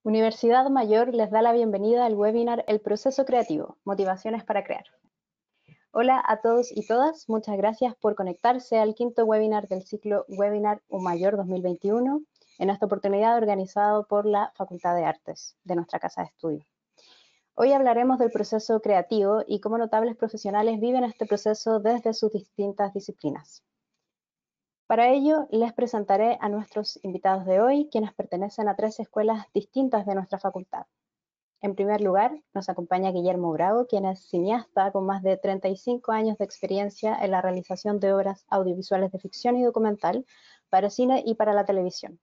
Universidad Mayor les da la bienvenida al webinar El proceso creativo, motivaciones para crear. Hola a todos y todas, muchas gracias por conectarse al quinto webinar del ciclo Webinar UMayor 2021, en esta oportunidad organizado por la Facultad de Artes de nuestra casa de estudio. Hoy hablaremos del proceso creativo y cómo notables profesionales viven este proceso desde sus distintas disciplinas. Para ello, les presentaré a nuestros invitados de hoy, quienes pertenecen a 3 escuelas distintas de nuestra facultad. En primer lugar, nos acompaña Guillermo Bravo, quien es cineasta con más de 35 años de experiencia en la realización de obras audiovisuales de ficción y documental para cine y para la televisión,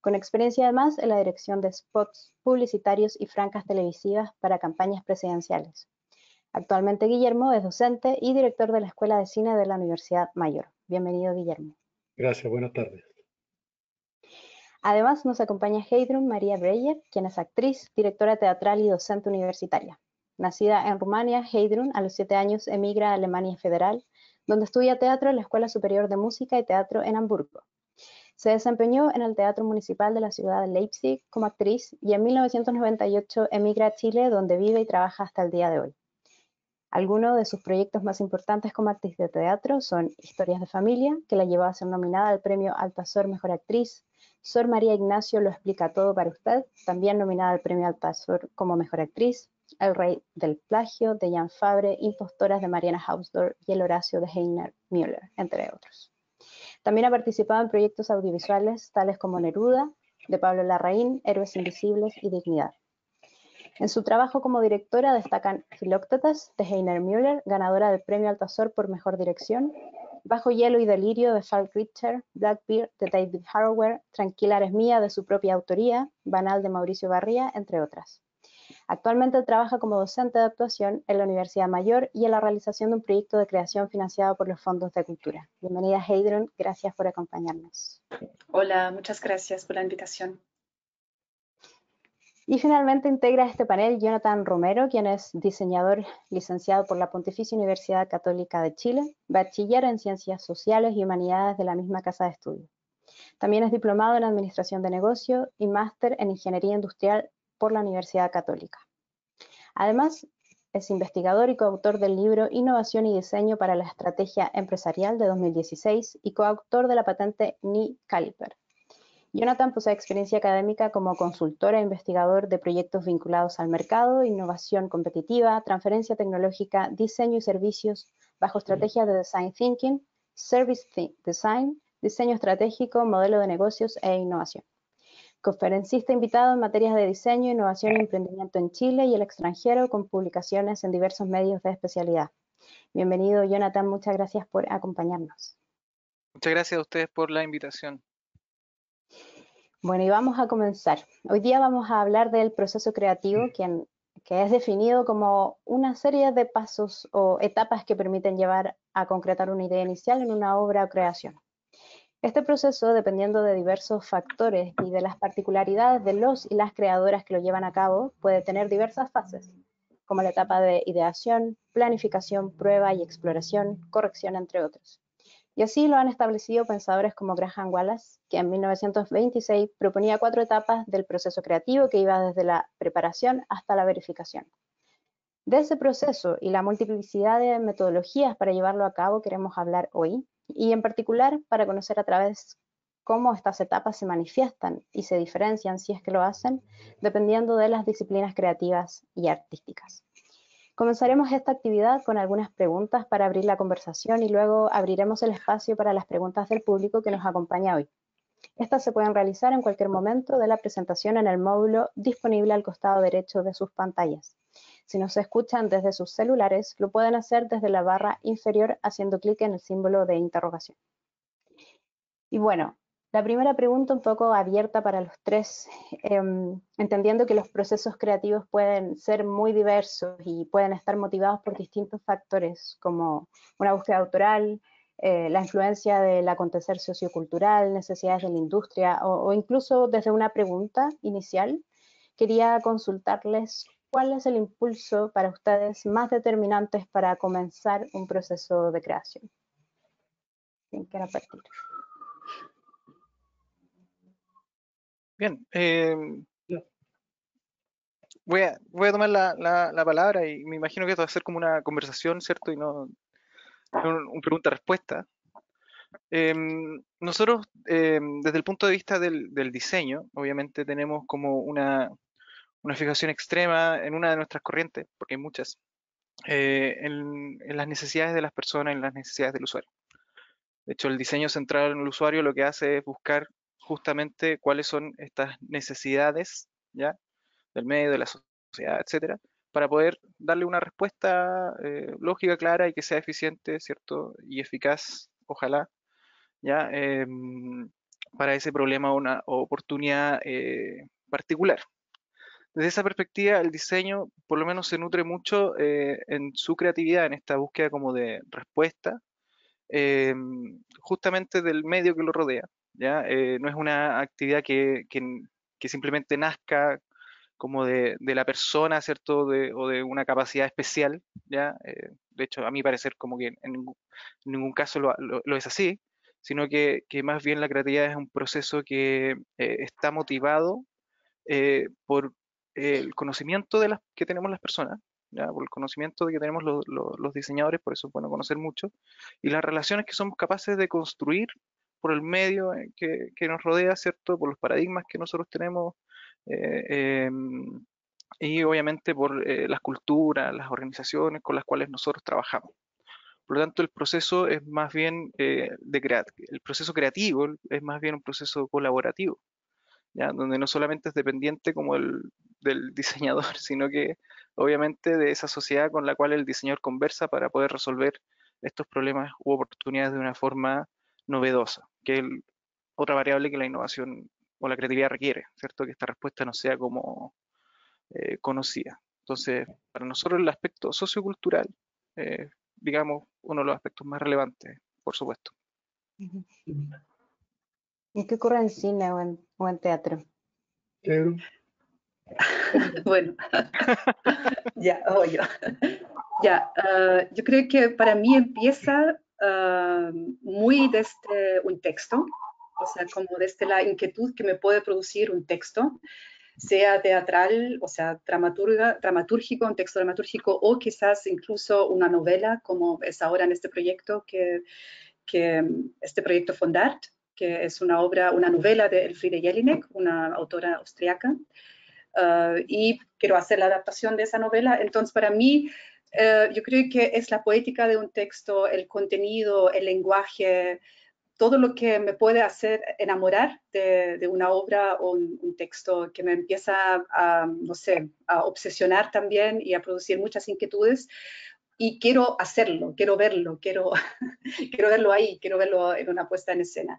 con experiencia además en la dirección de spots publicitarios y francas televisivas para campañas presidenciales. Actualmente Guillermo es docente y director de la Escuela de Cine de la Universidad Mayor. Bienvenido, Guillermo. Gracias, buenas tardes. Además nos acompaña Heidrun Maria Breyer, quien es actriz, directora teatral y docente universitaria. Nacida en Rumania, Heidrun a los 7 años emigra a Alemania Federal, donde estudia teatro en la Escuela Superior de Música y Teatro en Hamburgo. Se desempeñó en el Teatro Municipal de la ciudad de Leipzig como actriz y en 1998 emigra a Chile, donde vive y trabaja hasta el día de hoy. Algunos de sus proyectos más importantes como actriz de teatro son Historias de Familia, que la llevó a ser nominada al premio Altazor Mejor Actriz, Sor María Ignacio lo explica todo para usted, también nominada al premio Altazor como Mejor Actriz, El Rey del Plagio de Jan Fabre, Impostoras de Mariana Hausdorff y El Horacio de Heiner Müller, entre otros. También ha participado en proyectos audiovisuales tales como Neruda, de Pablo Larraín, Héroes Invisibles y Dignidad. En su trabajo como directora destacan Filóctetes, de Heiner Müller, ganadora del premio Altazor por Mejor Dirección, Bajo Hielo y Delirio, de Falk Richter, Blackbeard, de David Harrower, Tranquila eres mía, de su propia autoría, Banal, de Mauricio Barría, entre otras. Actualmente trabaja como docente de actuación en la Universidad Mayor y en la realización de un proyecto de creación financiado por los fondos de cultura. Bienvenida, Heidrun, gracias por acompañarnos. Hola, muchas gracias por la invitación. Y finalmente integra este panel Jonathan Romero, quien es diseñador licenciado por la Pontificia Universidad Católica de Chile, bachiller en Ciencias Sociales y Humanidades de la misma casa de estudio. También es diplomado en Administración de Negocio y máster en Ingeniería Industrial por la Universidad Católica. Además, es investigador y coautor del libro Innovación y Diseño para la Estrategia Empresarial de 2016 y coautor de la patente Ni Caliper. Jonathan posee experiencia académica como consultor e investigador de proyectos vinculados al mercado, innovación competitiva, transferencia tecnológica, diseño y servicios bajo estrategias de design thinking, service design, diseño estratégico, modelo de negocios e innovación. Conferencista invitado en materias de diseño, innovación y emprendimiento en Chile y el extranjero con publicaciones en diversos medios de especialidad. Bienvenido, Jonathan, muchas gracias por acompañarnos. Muchas gracias a ustedes por la invitación. Bueno, y vamos a comenzar. Hoy día vamos a hablar del proceso creativo, que es definido como una serie de pasos o etapas que permiten llevar a concretar una idea inicial en una obra o creación. Este proceso, dependiendo de diversos factores y de las particularidades de los y las creadoras que lo llevan a cabo, puede tener diversas fases, como la etapa de ideación, planificación, prueba y exploración, corrección, entre otros. Y así lo han establecido pensadores como Graham Wallace, que en 1926 proponía 4 etapas del proceso creativo que iba desde la preparación hasta la verificación. De ese proceso y la multiplicidad de metodologías para llevarlo a cabo queremos hablar hoy, y en particular para conocer a través cómo estas etapas se manifiestan y se diferencian, si es que lo hacen, dependiendo de las disciplinas creativas y artísticas. Comenzaremos esta actividad con algunas preguntas para abrir la conversación y luego abriremos el espacio para las preguntas del público que nos acompaña hoy. Estas se pueden realizar en cualquier momento de la presentación en el módulo disponible al costado derecho de sus pantallas. Si nos escuchan desde sus celulares, lo pueden hacer desde la barra inferior haciendo clic en el símbolo de interrogación. Y bueno, la primera pregunta un poco abierta para los tres, entendiendo que los procesos creativos pueden ser muy diversos y pueden estar motivados por distintos factores, como una búsqueda autoral, la influencia del acontecer sociocultural, necesidades de la industria o incluso desde una pregunta inicial, quería consultarles cuál es el impulso para ustedes más determinante para comenzar un proceso de creación. ¿Quién quiere partir? Bien, voy a tomar la palabra y me imagino que esto va a ser como una conversación, ¿cierto? Y no un pregunta-respuesta. Nosotros, desde el punto de vista del diseño, obviamente tenemos como una fijación extrema en una de nuestras corrientes, porque hay muchas, en las necesidades de las personas, en las necesidades del usuario. De hecho, el diseño centrado en el usuario lo que hace es buscar justamente cuáles son estas necesidades, ¿ya? Del medio, de la sociedad, etcétera, para poder darle una respuesta lógica, clara y que sea eficiente, ¿cierto? Y eficaz, ojalá, ¿ya? Para ese problema o una oportunidad particular. Desde esa perspectiva, el diseño por lo menos se nutre mucho en su creatividad, en esta búsqueda como de respuesta, eh, justamente del medio que lo rodea, ¿ya? No es una actividad que simplemente nazca como de la persona, ¿cierto? O de una capacidad especial, ¿ya? De hecho, a mi parecer, como que en ningún caso lo es así, sino que más bien la creatividad es un proceso que está motivado por el conocimiento que tenemos las personas, ¿ya? Por el conocimiento de que tenemos los diseñadores, por eso es bueno conocer mucho, y las relaciones que somos capaces de construir por el medio que nos rodea, ¿cierto? Por los paradigmas que nosotros tenemos, y obviamente por las culturas, las organizaciones con las cuales nosotros trabajamos. Por lo tanto, el proceso es más bien el proceso creativo es más bien un proceso colaborativo, ¿ya? Donde no solamente es dependiente como del diseñador, sino que obviamente de esa sociedad con la cual el diseñador conversa para poder resolver estos problemas u oportunidades de una forma novedosa, que es otra variable que la innovación o la creatividad requiere, ¿cierto? Que esta respuesta no sea como conocida. Entonces, para nosotros el aspecto sociocultural, digamos, uno de los aspectos más relevantes, por supuesto. ¿Y qué ocurre en cine o en teatro? Pedro. Bueno, ya, yo. Ya, yo creo que para mí empieza muy desde un texto, o sea, como desde la inquietud que me puede producir un texto, sea teatral, o sea, dramatúrgico, un texto dramatúrgico, o quizás incluso una novela, como es ahora en este proyecto, que este proyecto Fondart, que es una obra, una novela de Elfriede Jelinek, una autora austriaca, y quiero hacer la adaptación de esa novela. Entonces, para mí, yo creo que es la poética de un texto, el contenido, el lenguaje, todo lo que me puede hacer enamorar de una obra o un texto que me empieza a, no sé, a obsesionar también y a producir muchas inquietudes. Y quiero hacerlo, quiero verlo, quiero verlo ahí, quiero verlo en una puesta en escena.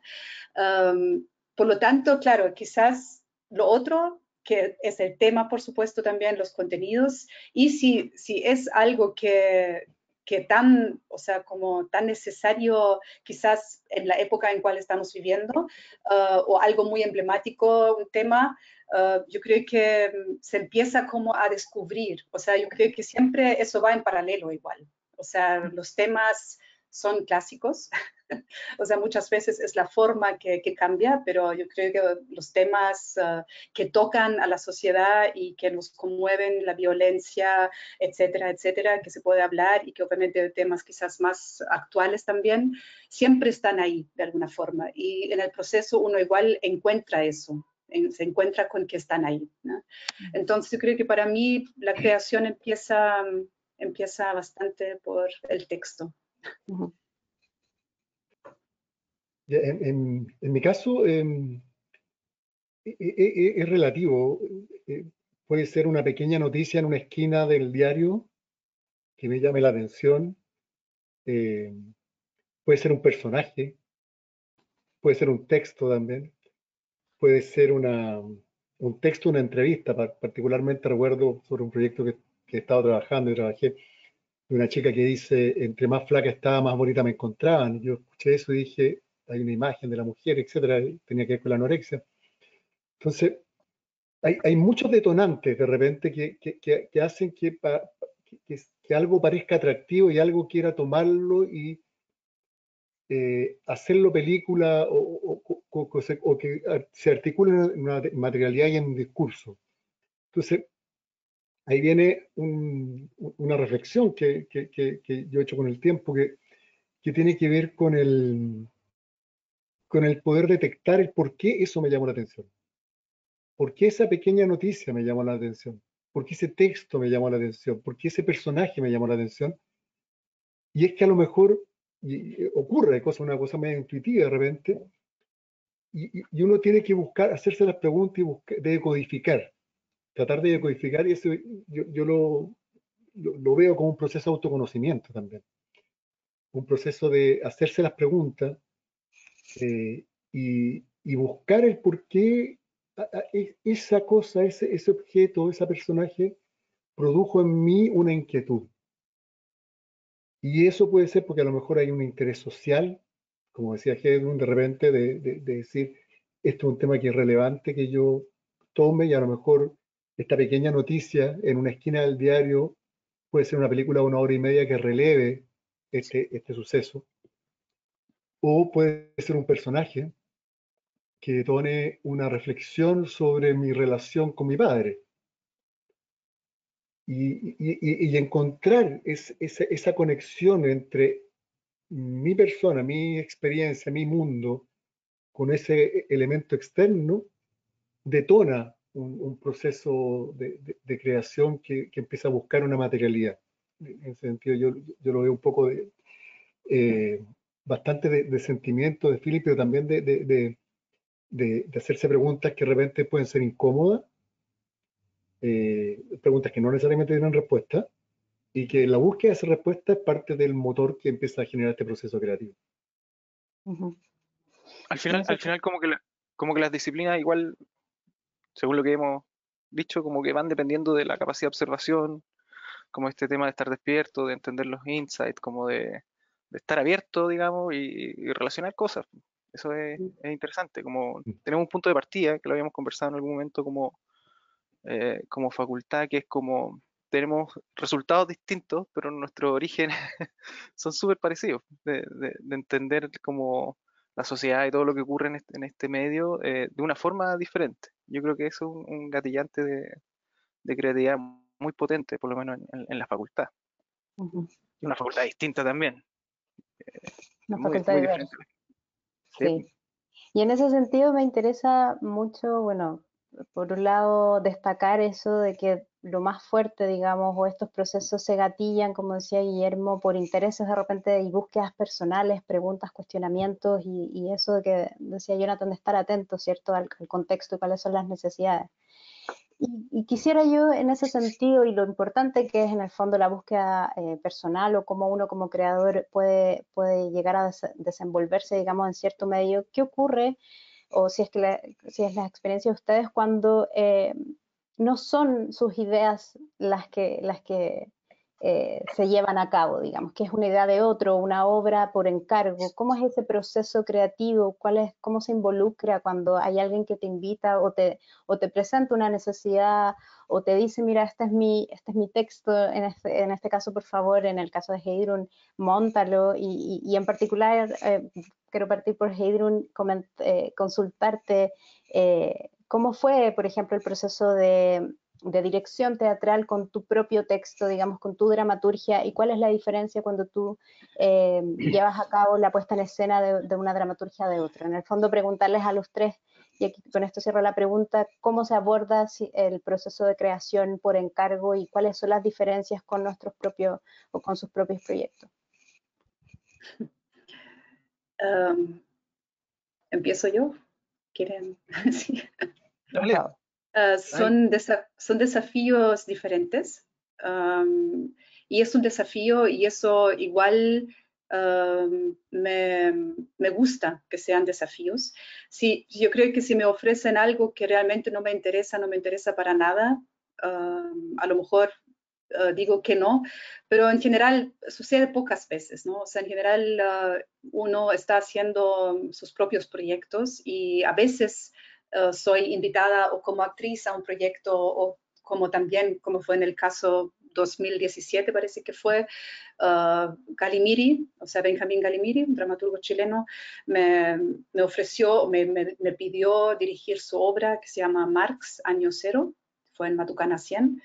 Por lo tanto, claro, quizás lo otro que es el tema, por supuesto, también los contenidos, y si es algo que tan, o sea, como tan necesario quizás en la época en cual estamos viviendo, o algo muy emblemático, un tema, yo creo que se empieza como a descubrir, o sea, yo creo que siempre eso va en paralelo igual, o sea, los temas son clásicos, o sea, muchas veces es la forma que cambia, pero yo creo que los temas que tocan a la sociedad y que nos conmueven, la violencia, etcétera, etcétera, que se puede hablar y que obviamente temas quizás más actuales también, siempre están ahí de alguna forma. Y en el proceso uno igual encuentra eso, se encuentra con que están ahí, ¿no? Entonces yo creo que para mí la creación empieza bastante por el texto. En mi caso, es relativo. Puede ser una pequeña noticia en una esquina del diario que me llame la atención. Puede ser un personaje, puede ser un texto también, puede ser un texto, una entrevista. Particularmente recuerdo sobre un proyecto que he estado trabajando y trabajé de una chica que dice, entre más flaca estaba, más bonita me encontraban. Y yo escuché eso y dije, hay una imagen de la mujer, etcétera, y tenía que ver con la anorexia. Entonces, hay muchos detonantes de repente que hacen que algo parezca atractivo y algo quiera tomarlo y hacerlo película o que se articule en una materialidad y en un discurso. Entonces, ahí viene una reflexión que yo he hecho con el tiempo, que tiene que ver con el poder detectar el por qué eso me llamó la atención. ¿Por qué esa pequeña noticia me llamó la atención? ¿Por qué ese texto me llamó la atención? ¿Por qué ese personaje me llamó la atención? Y es que a lo mejor ocurre una cosa medio intuitiva de repente, y uno tiene que buscar, hacerse las preguntas y decodificar, tratar de decodificar, y eso yo lo veo como un proceso de autoconocimiento también, un proceso de hacerse las preguntas y buscar el por qué esa cosa, ese objeto, ese personaje produjo en mí una inquietud. Y eso puede ser porque a lo mejor hay un interés social, como decía Hedlund, de repente de decir, esto es un tema que es relevante, que yo tome, y a lo mejor esta pequeña noticia en una esquina del diario puede ser una película de 1 hora y media que releve este suceso, o puede ser un personaje que detone una reflexión sobre mi relación con mi padre. Y encontrar esa conexión entre mi persona, mi experiencia, mi mundo, con ese elemento externo, detona un proceso de creación que empieza a buscar una materialidad. En ese sentido, yo lo veo un poco bastante de sentimiento de Philip, pero también de hacerse preguntas que de repente pueden ser incómodas, preguntas que no necesariamente tienen respuesta, y que la búsqueda de esa respuesta es parte del motor que empieza a generar este proceso creativo. Al final como que las disciplinas igual, según lo que hemos dicho, como que van dependiendo de la capacidad de observación, como este tema de estar despierto, de entender los insights, como de estar abierto, digamos, y relacionar cosas. Eso es interesante, como tenemos un punto de partida, que lo habíamos conversado en algún momento como facultad, que es como tenemos resultados distintos, pero nuestros orígenes son súper parecidos, de entender como la sociedad y todo lo que ocurre en este medio de una forma diferente. Yo creo que eso es un gatillante de creatividad muy potente, por lo menos en la facultad. Y una facultad distinta también, Una muy, facultad muy diversa. diferente. Sí. Y en ese sentido me interesa mucho, bueno, por un lado destacar eso de que lo más fuerte, digamos, o estos procesos se gatillan, como decía Guillermo, por intereses de repente y búsquedas personales, preguntas, cuestionamientos y eso de que decía Jonathan de estar atento, ¿cierto?, al contexto y cuáles son las necesidades. Y quisiera yo en ese sentido, y lo importante que es en el fondo la búsqueda personal o cómo uno como creador puede llegar a desenvolverse, digamos, en cierto medio, ¿qué ocurre? O si es la experiencia de ustedes cuando no son sus ideas las que se llevan a cabo, digamos, que es una idea de otro, una obra por encargo. ¿Cómo es ese proceso creativo? ¿Cómo se involucra cuando hay alguien que te invita o te presenta una necesidad o te dice, mira, este es mi texto, en este caso, por favor, en el caso de Heidrun, móntalo, y en particular quiero partir por Heidrun, consultarte cómo fue, por ejemplo, el proceso de dirección teatral con tu propio texto, digamos, con tu dramaturgia, y cuál es la diferencia cuando tú llevas a cabo la puesta en escena de una dramaturgia de otra. En el fondo, preguntarles a los tres, y aquí con esto cierro la pregunta, cómo se aborda el proceso de creación por encargo y cuáles son las diferencias con nuestros propios o con sus propios proyectos. ¿Empiezo yo? ¿Quieren? Sí. Dale. Son desafíos diferentes y es un desafío y eso igual me gusta que sean desafíos. Yo creo que si me ofrecen algo que realmente no me interesa para nada, a lo mejor digo que no, pero en general sucede pocas veces, ¿no? O sea, en general uno está haciendo sus propios proyectos y a veces soy invitada o como actriz a un proyecto o como también, como fue en el caso 2017 parece que fue, Galimiri, o sea, Benjamín Galimiri, un dramaturgo chileno, me ofreció, me pidió dirigir su obra que se llama Marx, Año Cero, fue en Matucana 100.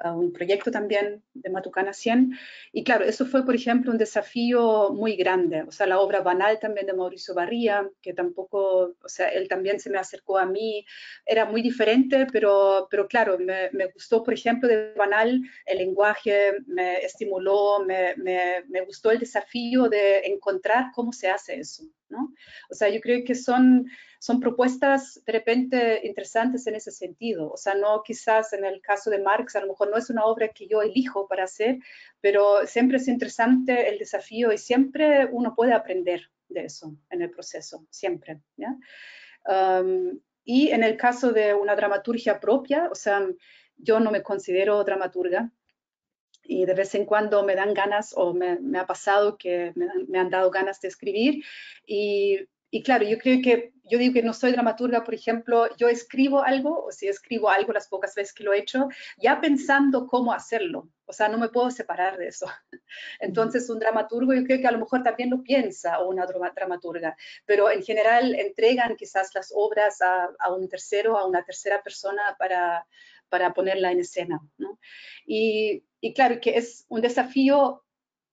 un proyecto también de Matucana 100. Y claro, eso fue, por ejemplo, un desafío muy grande. O sea, la obra Banal también de Mauricio Barría, que tampoco, o sea, él también se me acercó a mí. Era muy diferente, pero claro, me gustó, por ejemplo, de Banal el lenguaje, me estimuló, me gustó el desafío de encontrar cómo se hace eso, ¿no? O sea, yo creo que son propuestas de repente interesantes en ese sentido. O sea, no quizás en el caso de Marx, a lo mejor no es una obra que yo elijo para hacer, pero siempre es interesante el desafío y siempre uno puede aprender de eso en el proceso, siempre. ¿Ya? Y en el caso de una dramaturgia propia, o sea, yo no me considero dramaturga, y de vez en cuando me dan ganas o me ha pasado que me han dado ganas de escribir y claro, yo digo que no soy dramaturga, por ejemplo, yo escribo algo, o si escribo algo las pocas veces que lo he hecho, ya pensando cómo hacerlo, o sea, no me puedo separar de eso. Entonces, un dramaturgo yo creo que a lo mejor también lo piensa, o una dramaturga, pero en general entregan quizás las obras a un tercero, a una tercera persona para ponerla en escena, ¿no? Y claro, que es un desafío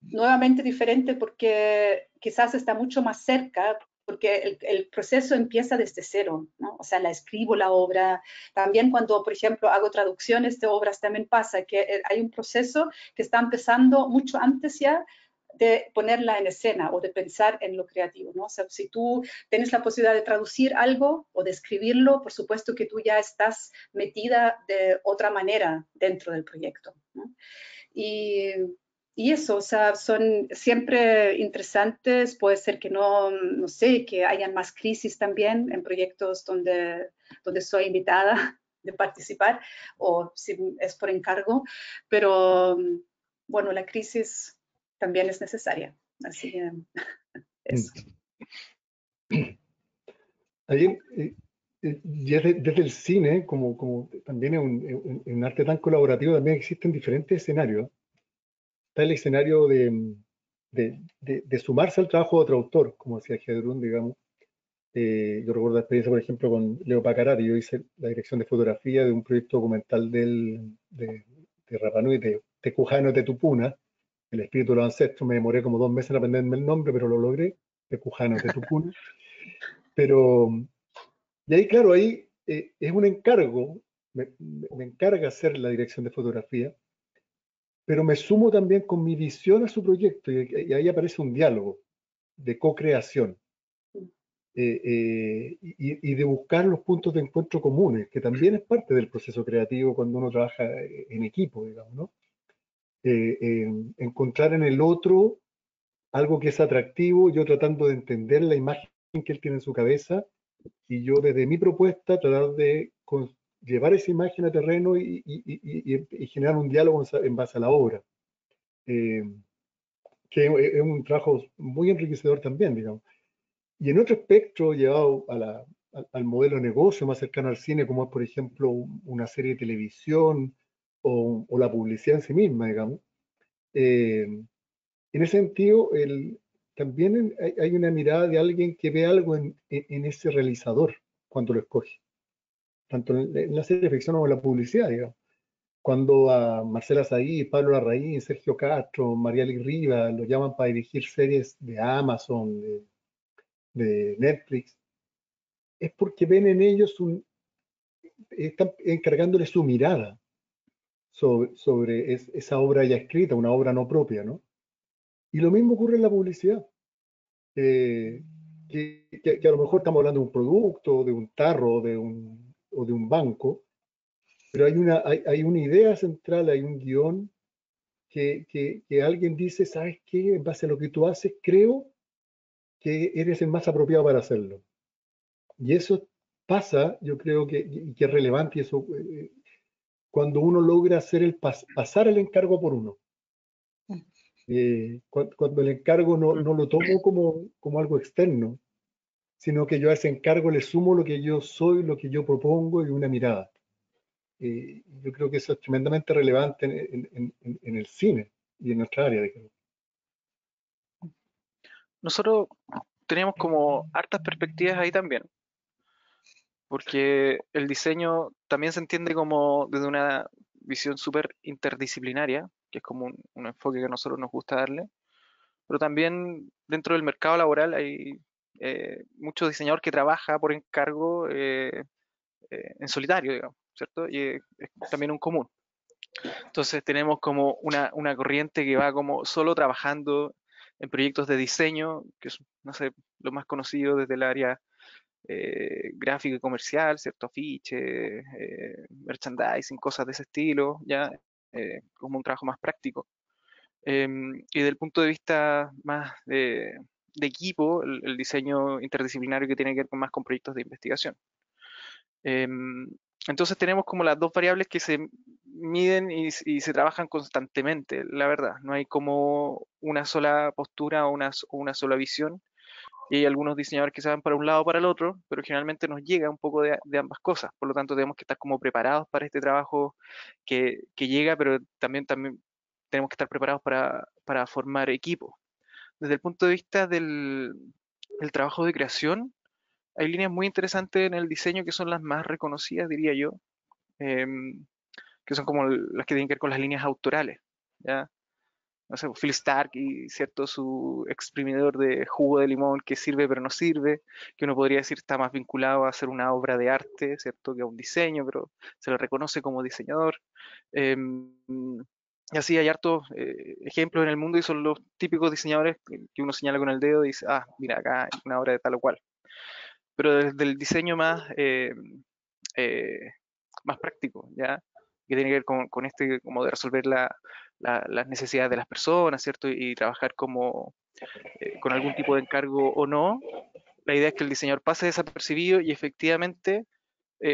nuevamente diferente porque quizás está mucho más cerca, porque el proceso empieza desde cero, ¿no? O sea, la escribo la obra. También cuando, por ejemplo, hago traducciones de obras, también pasa que hay un proceso que está empezando mucho antes ya de ponerla en escena o de pensar en lo creativo, ¿no? O sea, si tú tienes la posibilidad de traducir algo o de escribirlo, por supuesto que tú ya estás metida de otra manera dentro del proyecto, ¿no? Y, y eso, o sea, son siempre interesantes, puede ser que no sé, que hayan más crisis también en proyectos donde soy invitada de participar o si es por encargo, pero bueno, la crisis también es necesaria, así que eso. Ahí, desde el cine, como también es un arte tan colaborativo, también existen diferentes escenarios. Está el escenario de sumarse al trabajo de otro autor, como decía Hedrun, digamos. Yo recuerdo la experiencia, por ejemplo, con Leo Pacarati. Yo hice la dirección de fotografía de un proyecto documental de Rapa Nui, de Tecujano Tetupuna, el espíritu de los ancestros. Me demoré como 2 meses en aprenderme el nombre, pero lo logré, Tecujano Tetupuna. Pero, y ahí, claro, ahí es un encargo, me encarga hacer la dirección de fotografía, pero me sumo también con mi visión a su proyecto y ahí aparece un diálogo de co-creación. Y de buscar los puntos de encuentro comunes, que también es parte del proceso creativo cuando uno trabaja en equipo, digamos, ¿no? Encontrar en el otro algo que es atractivo, yo tratando de entender la imagen que él tiene en su cabeza, y yo desde mi propuesta tratar de llevar esa imagen a terreno y generar un diálogo en base a la obra, que es un trabajo muy enriquecedor también, digamos. Y en otro espectro, llevado al modelo de negocio más cercano al cine, como es, por ejemplo, una serie de televisión o la publicidad en sí misma, digamos. En ese sentido, también hay una mirada de alguien que ve algo en ese realizador cuando lo escoge, tanto en la serie de ficción como en la publicidad, digamos. Cuando a Marcela Saí, Pablo Larraín, Sergio Castro, Mariali Riva lo llaman para dirigir series de Amazon, de Netflix, es porque ven en ellos están encargándole su mirada sobre esa obra ya escrita, una obra no propia, ¿no? Y lo mismo ocurre en la publicidad, que a lo mejor estamos hablando de un producto, de un tarro, o de un banco, pero hay una idea central, hay un guión que alguien dice, ¿sabes qué? En base a lo que tú haces, creo que eres el más apropiado para hacerlo. Y eso pasa, yo creo que es relevante, y eso cuando uno logra hacer pasar el encargo por uno. Cuando el encargo no lo tomo como algo externo, sino que yo a ese encargo le sumo lo que yo soy, lo que yo propongo y una mirada. Yo creo que eso es tremendamente relevante en el cine y en nuestra área, digamos. Nosotros tenemos como hartas perspectivas ahí también, porque el diseño también se entiende como desde una visión súper interdisciplinaria, que es como un enfoque que a nosotros nos gusta darle, pero también dentro del mercado laboral hay mucho diseñador que trabaja por encargo en solitario, digamos, ¿cierto? Y es también un común. Entonces tenemos como una corriente que va como solo trabajando en proyectos de diseño, que es, no sé, lo más conocido desde el área gráfico y comercial, ¿cierto? Afiche, merchandising, cosas de ese estilo, ya como un trabajo más práctico. Y desde el punto de vista más de equipo, el diseño interdisciplinario que tiene que ver más con proyectos de investigación. Entonces tenemos como las dos variables que se miden y se trabajan constantemente, la verdad. No hay como una sola postura o una sola visión. Y hay algunos diseñadores que se van para un lado o para el otro, pero generalmente nos llega un poco de ambas cosas. Por lo tanto, tenemos que estar como preparados para este trabajo que llega, pero también tenemos que estar preparados para formar equipos. Desde el punto de vista del trabajo de creación, hay líneas muy interesantes en el diseño que son las más reconocidas, diría yo, que son como las que tienen que ver con las líneas autorales, ¿ya? No sé, Phil Stark y cierto su exprimidor de jugo de limón que sirve pero no sirve, que uno podría decir está más vinculado a hacer una obra de arte, cierto, que a un diseño, pero se le reconoce como diseñador. Y así hay hartos ejemplos en el mundo y son los típicos diseñadores que uno señala con el dedo y dice, ah, mira, acá hay una obra de tal o cual. Pero desde el diseño eh, más práctico, ¿ya? Que tiene que ver con este, como de resolver las necesidades de las personas, ¿cierto? Y trabajar como con algún tipo de encargo o no. La idea es que el diseñador pase desapercibido y efectivamente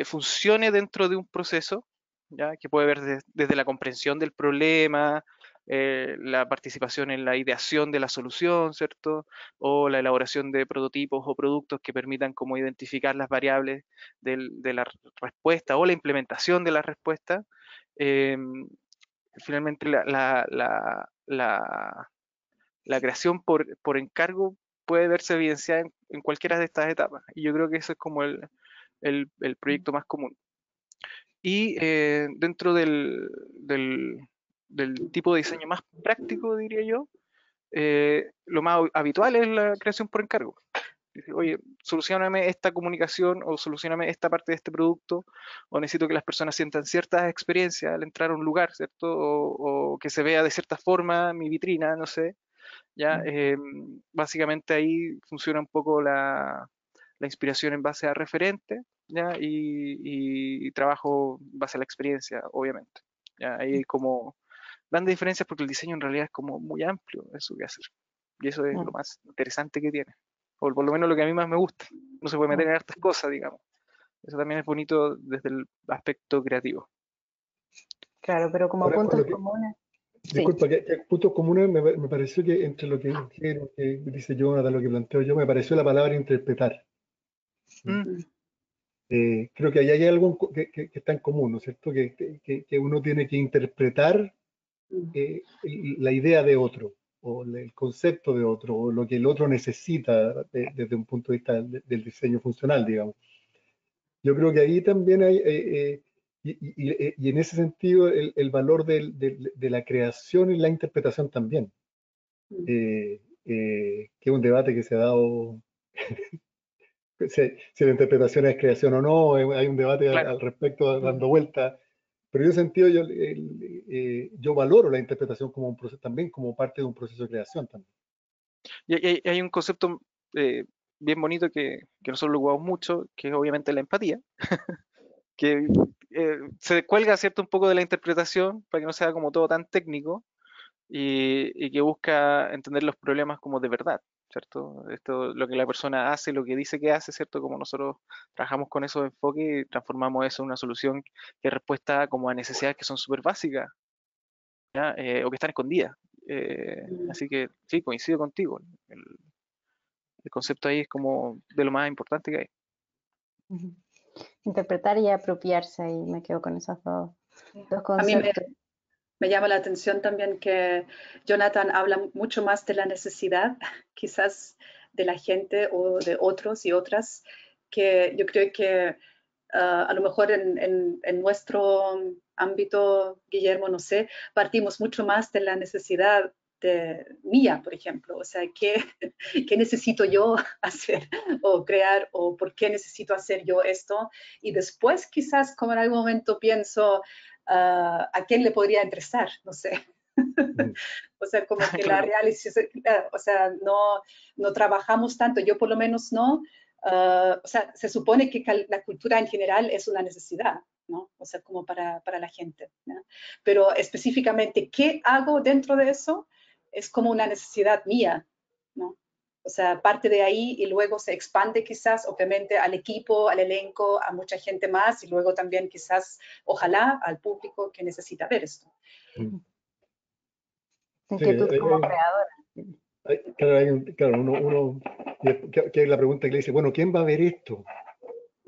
funcione dentro de un proceso, ¿ya? Que puede ver desde la comprensión del problema, la participación en la ideación de la solución, ¿cierto? O la elaboración de prototipos o productos que permitan como identificar las variables de la respuesta o la implementación de la respuesta. Eh, Finalmente, la creación por encargo puede verse evidenciada en cualquiera de estas etapas. Y yo creo que eso es como el proyecto más común. Y dentro del tipo de diseño más práctico, diría yo, lo más habitual es la creación por encargo. Dice, oye, solucioname esta comunicación o solucioname esta parte de este producto, o necesito que las personas sientan ciertas experiencias al entrar a un lugar, ¿cierto? O que se vea de cierta forma mi vitrina, no sé, ¿ya? Básicamente ahí funciona un poco la inspiración en base a referente, ¿ya? Y trabajo en base a la experiencia, obviamente. ¿Ya? Ahí hay como grandes diferencias porque el diseño en realidad es como muy amplio en su quehacer. Y eso es lo más interesante que tiene. O por lo menos lo que a mí más me gusta. No se puede meter en hartas cosas, digamos. Eso también es bonito desde el aspecto creativo. Claro, pero como Ahora, puntos comunes. disculpa, que puntos comunes me pareció que entre lo que dice Jonathan, lo que planteo yo, me pareció la palabra interpretar. Creo que ahí hay algo que está en común, ¿no es cierto? Que uno tiene que interpretar la idea de otro, o el concepto de otro, o lo que el otro necesita desde un punto de vista del diseño funcional, digamos. Yo creo que ahí también hay, y en ese sentido, el valor de la creación y la interpretación también, que es un debate que se ha dado, si la interpretación es creación o no, hay un debate Claro. al respecto dando vuelta. Pero en ese sentido yo valoro la interpretación como un proceso, también como parte de un proceso de creación también. Y hay un concepto bien bonito que nosotros lo ocupamos mucho, que es obviamente la empatía, que se cuelga, ¿cierto?, un poco de la interpretación para que no sea como todo tan técnico y que busca entender los problemas como de verdad, ¿cierto? Esto, lo que la persona hace, lo que dice que hace, ¿cierto? Como nosotros trabajamos con esos enfoques y transformamos eso en una solución que respuesta como a necesidades que son súper básicas, ¿ya? O que están escondidas. Así que sí, coincido contigo. El concepto ahí es como de lo más importante que hay. Interpretar y apropiarse, y me quedo con esos dos A mí conceptos. me llama la atención también que Jonathan habla mucho más de la necesidad, quizás de la gente o de otros y otras, que yo creo que A lo mejor en nuestro ámbito, Guillermo, no sé, partimos mucho más de la necesidad mía, por ejemplo. O sea, ¿qué necesito yo hacer o crear o por qué necesito hacer yo esto? Y después quizás como en algún momento pienso, ¿a quién le podría interesar? No sé. O sea, como que la Claro. o sea, no trabajamos tanto, yo por lo menos no. O sea, se supone que la cultura en general es una necesidad, ¿no? O sea, como para la gente, ¿no? Pero específicamente, ¿qué hago dentro de eso? Es como una necesidad mía, ¿no? O sea, parte de ahí y luego se expande quizás, obviamente, al equipo, al elenco, a mucha gente más y luego también quizás, ojalá, al público que necesita ver esto. Inquietud como creadora. Claro, uno que hay la pregunta que le dice, bueno, ¿quién va a ver esto?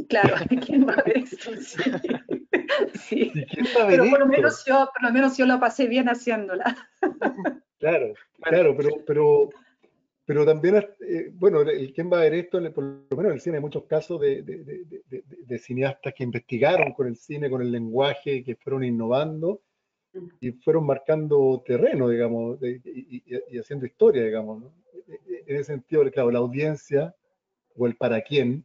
Claro, ¿quién va a ver esto? Sí. Sí. ¿Y quién va a ver Pero por lo esto? menos yo lo pasé bien haciéndola. Claro, Bueno, claro, pero también, bueno, quién va a ver esto, por lo menos en el cine hay muchos casos de cineastas que investigaron con el cine, con el lenguaje, que fueron innovando y fueron marcando terreno, digamos, y haciendo historia, digamos, ¿no? En ese sentido, claro, la audiencia o el para quién,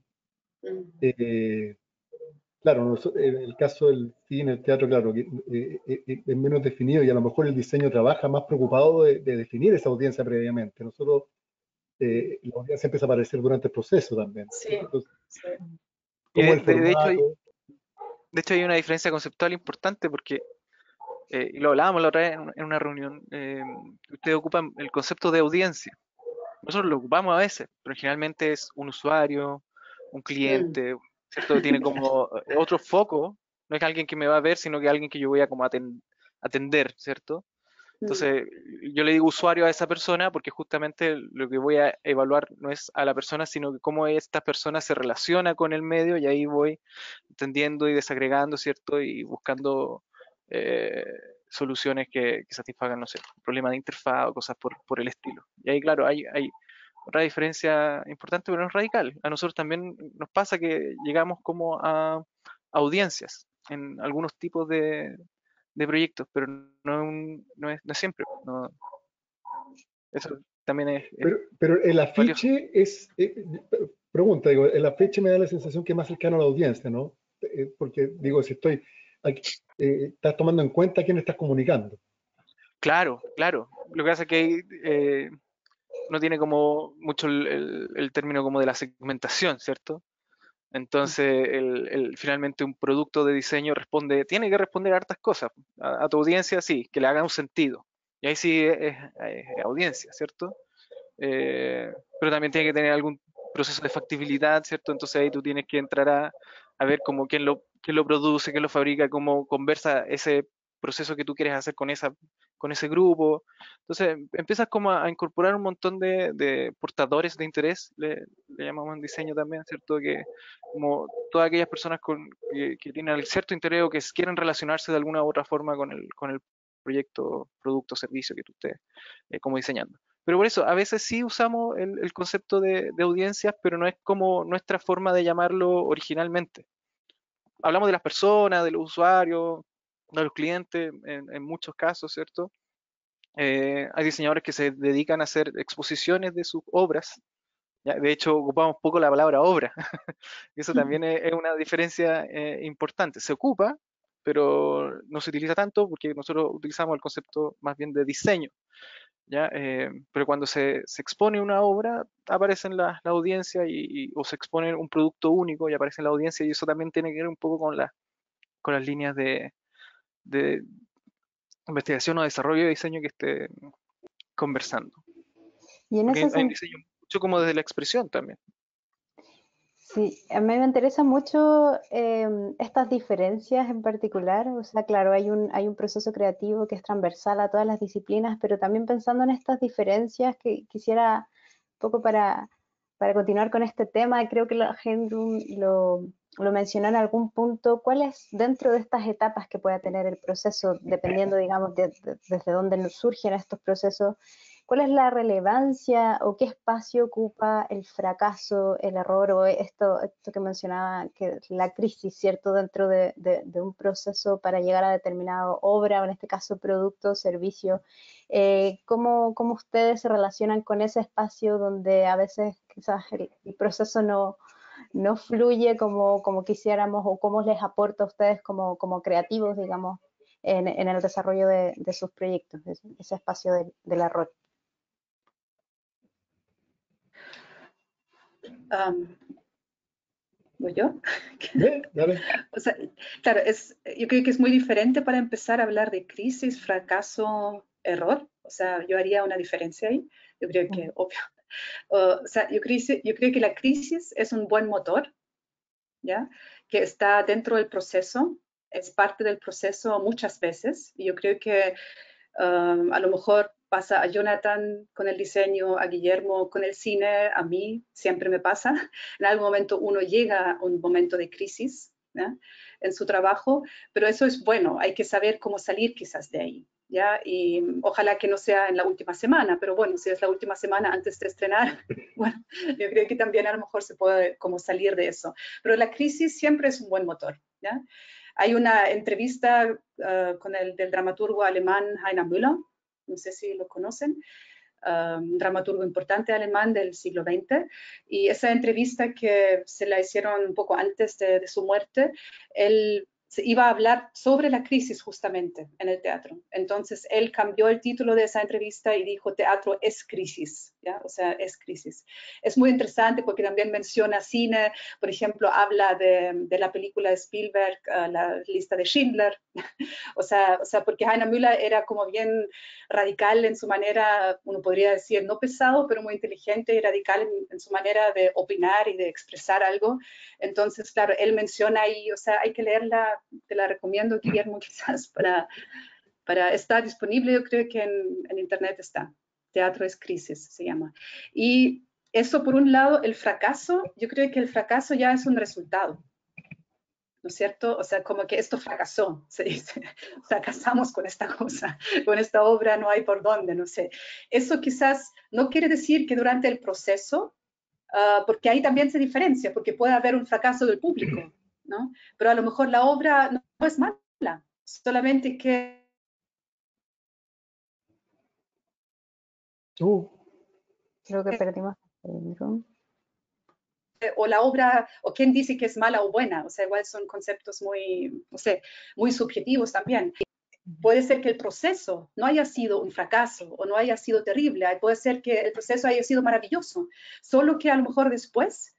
eh, claro, en el caso del cine, el teatro, claro, que, es menos definido y a lo mejor el diseño trabaja más preocupado de definir esa audiencia previamente. Nosotros, la audiencia empieza a aparecer durante el proceso también. Sí, Entonces, sí. y como el de formato. hecho hay una diferencia conceptual importante porque, y lo hablábamos la otra vez en una reunión, ustedes ocupan el concepto de audiencia. Nosotros lo ocupamos a veces, pero generalmente es un usuario, un cliente, ¿cierto? Tiene como otro foco, no es alguien que me va a ver, sino que alguien que yo voy a como atender, ¿cierto? Entonces, yo le digo usuario a esa persona porque justamente lo que voy a evaluar no es a la persona, sino que cómo esta persona se relaciona con el medio y ahí voy entendiendo y desagregando, ¿cierto? Y buscando eh, soluciones que satisfagan, no sé, problemas de interfaz o cosas por el estilo. Y ahí, claro, hay otra diferencia importante, pero no es radical. A nosotros también nos pasa que llegamos como a audiencias en algunos tipos de proyectos, pero no es siempre. Eso también es Pero el valioso. afiche es, pregunta, digo, el afiche me da la sensación que es más cercano a la audiencia, ¿no? Porque digo, si estoy, aquí, estás tomando en cuenta a quién estás comunicando. Claro, claro. Lo que pasa es que ahí, no tiene como mucho el término como de la segmentación, ¿cierto? Entonces, finalmente un producto de diseño tiene que responder a hartas cosas. A tu audiencia, sí, que le haga un sentido. Y ahí sí es audiencia, ¿cierto? Pero también tiene que tener algún proceso de factibilidad, ¿cierto? Entonces ahí tú tienes que entrar a ver como quién lo produce, quién lo fabrica, cómo conversa ese proceso que tú quieres hacer con ese grupo. Entonces empiezas como a incorporar un montón de portadores de interés, le llamamos en diseño también, ¿cierto? Que como todas aquellas personas que tienen cierto interés o que quieren relacionarse de alguna u otra forma con el proyecto, producto, servicio que tú estés como diseñando. Pero por eso, a veces sí usamos el concepto de audiencias, pero no es como nuestra forma de llamarlo originalmente. Hablamos de las personas, de los usuarios, de los clientes, en muchos casos, ¿cierto? Hay diseñadores que se dedican a hacer exposiciones de sus obras. ¿Ya? De hecho, ocupamos poco la palabra obra. Eso también es una diferencia importante. Se ocupa, pero no se utiliza tanto porque nosotros utilizamos el concepto más bien de diseño. ¿Ya? Pero cuando se expone una obra, aparece en la audiencia o se expone un producto único y aparece en la audiencia y eso también tiene que ver un poco con las líneas de investigación o desarrollo de diseño que esté conversando. Y en Porque ese hay un sentido, diseño mucho como desde la expresión también. sí, a mí me interesa mucho estas diferencias en particular. O sea, claro, hay un proceso creativo que es transversal a todas las disciplinas, pero también pensando en estas diferencias, que quisiera un poco para continuar con este tema, creo que la gente lo mencionó en algún punto, ¿cuáles dentro de estas etapas que pueda tener el proceso, dependiendo, digamos, desde dónde nos surgen estos procesos? ¿cuál es la relevancia o qué espacio ocupa el fracaso, el error o esto que mencionaba, que la crisis, ¿cierto?, dentro de un proceso para llegar a determinada obra, o en este caso producto o servicio? ¿Cómo ustedes se relacionan con ese espacio donde a veces quizás el proceso no fluye como quisiéramos, o cómo les aporta a ustedes como creativos, digamos, en el desarrollo de sus proyectos, ese espacio del error? ¿Voy yo? Dale. O sea, claro, yo creo que es muy diferente para empezar a hablar de crisis, fracaso, error. O sea, yo haría una diferencia ahí. Yo creo que, obvio. O sea, yo creo que la crisis es un buen motor, ¿ya? Que está dentro del proceso, es parte del proceso muchas veces. Y yo creo que a lo mejor pasa a Jonathan con el diseño, a Guillermo con el cine, a mí siempre me pasa. En algún momento uno llega a un momento de crisis, ¿ya?, en su trabajo, pero eso es bueno, hay que saber cómo salir quizás de ahí, ¿ya? Y ojalá que no sea en la última semana, pero bueno, si es la última semana antes de estrenar, bueno, yo creo que también a lo mejor se puede como salir de eso. Pero la crisis siempre es un buen motor, ¿ya? Hay una entrevista con el del dramaturgo alemán Heiner Müller, no sé si lo conocen, un dramaturgo importante alemán del siglo XX, y esa entrevista que se la hicieron un poco antes de su muerte, él iba a hablar sobre la crisis justamente en el teatro. Entonces él cambió el título de esa entrevista y dijo: teatro es crisis, ¿ya? O sea, es crisis. Es muy interesante porque también menciona cine, por ejemplo, habla de la película de Spielberg, la lista de Schindler, o sea, porque Heiner Müller era como bien radical en su manera, uno podría decir no pesado, pero muy inteligente y radical en su manera de opinar y de expresar algo. Entonces, claro, él menciona ahí, o sea, hay que leerla, te la recomiendo, Guillermo, quizás está disponible, yo creo que en internet está. Teatro es crisis, se llama. Y eso, por un lado, el fracaso, yo creo que el fracaso ya es un resultado, ¿no es cierto? O sea, como que esto fracasó, se dice, fracasamos con esta cosa, con esta obra no hay por dónde, no sé. Eso quizás no quiere decir que durante el proceso, porque ahí también se diferencia, porque puede haber un fracaso del público, ¿no? Pero a lo mejor la obra no es mala, solamente que... Creo que perdimos a Pedro. O la obra, o quién dice que es mala o buena, o sea, igual son conceptos muy, no sé, muy subjetivos también. Puede ser que el proceso no haya sido un fracaso o no haya sido terrible, puede ser que el proceso haya sido maravilloso, solo que a lo mejor después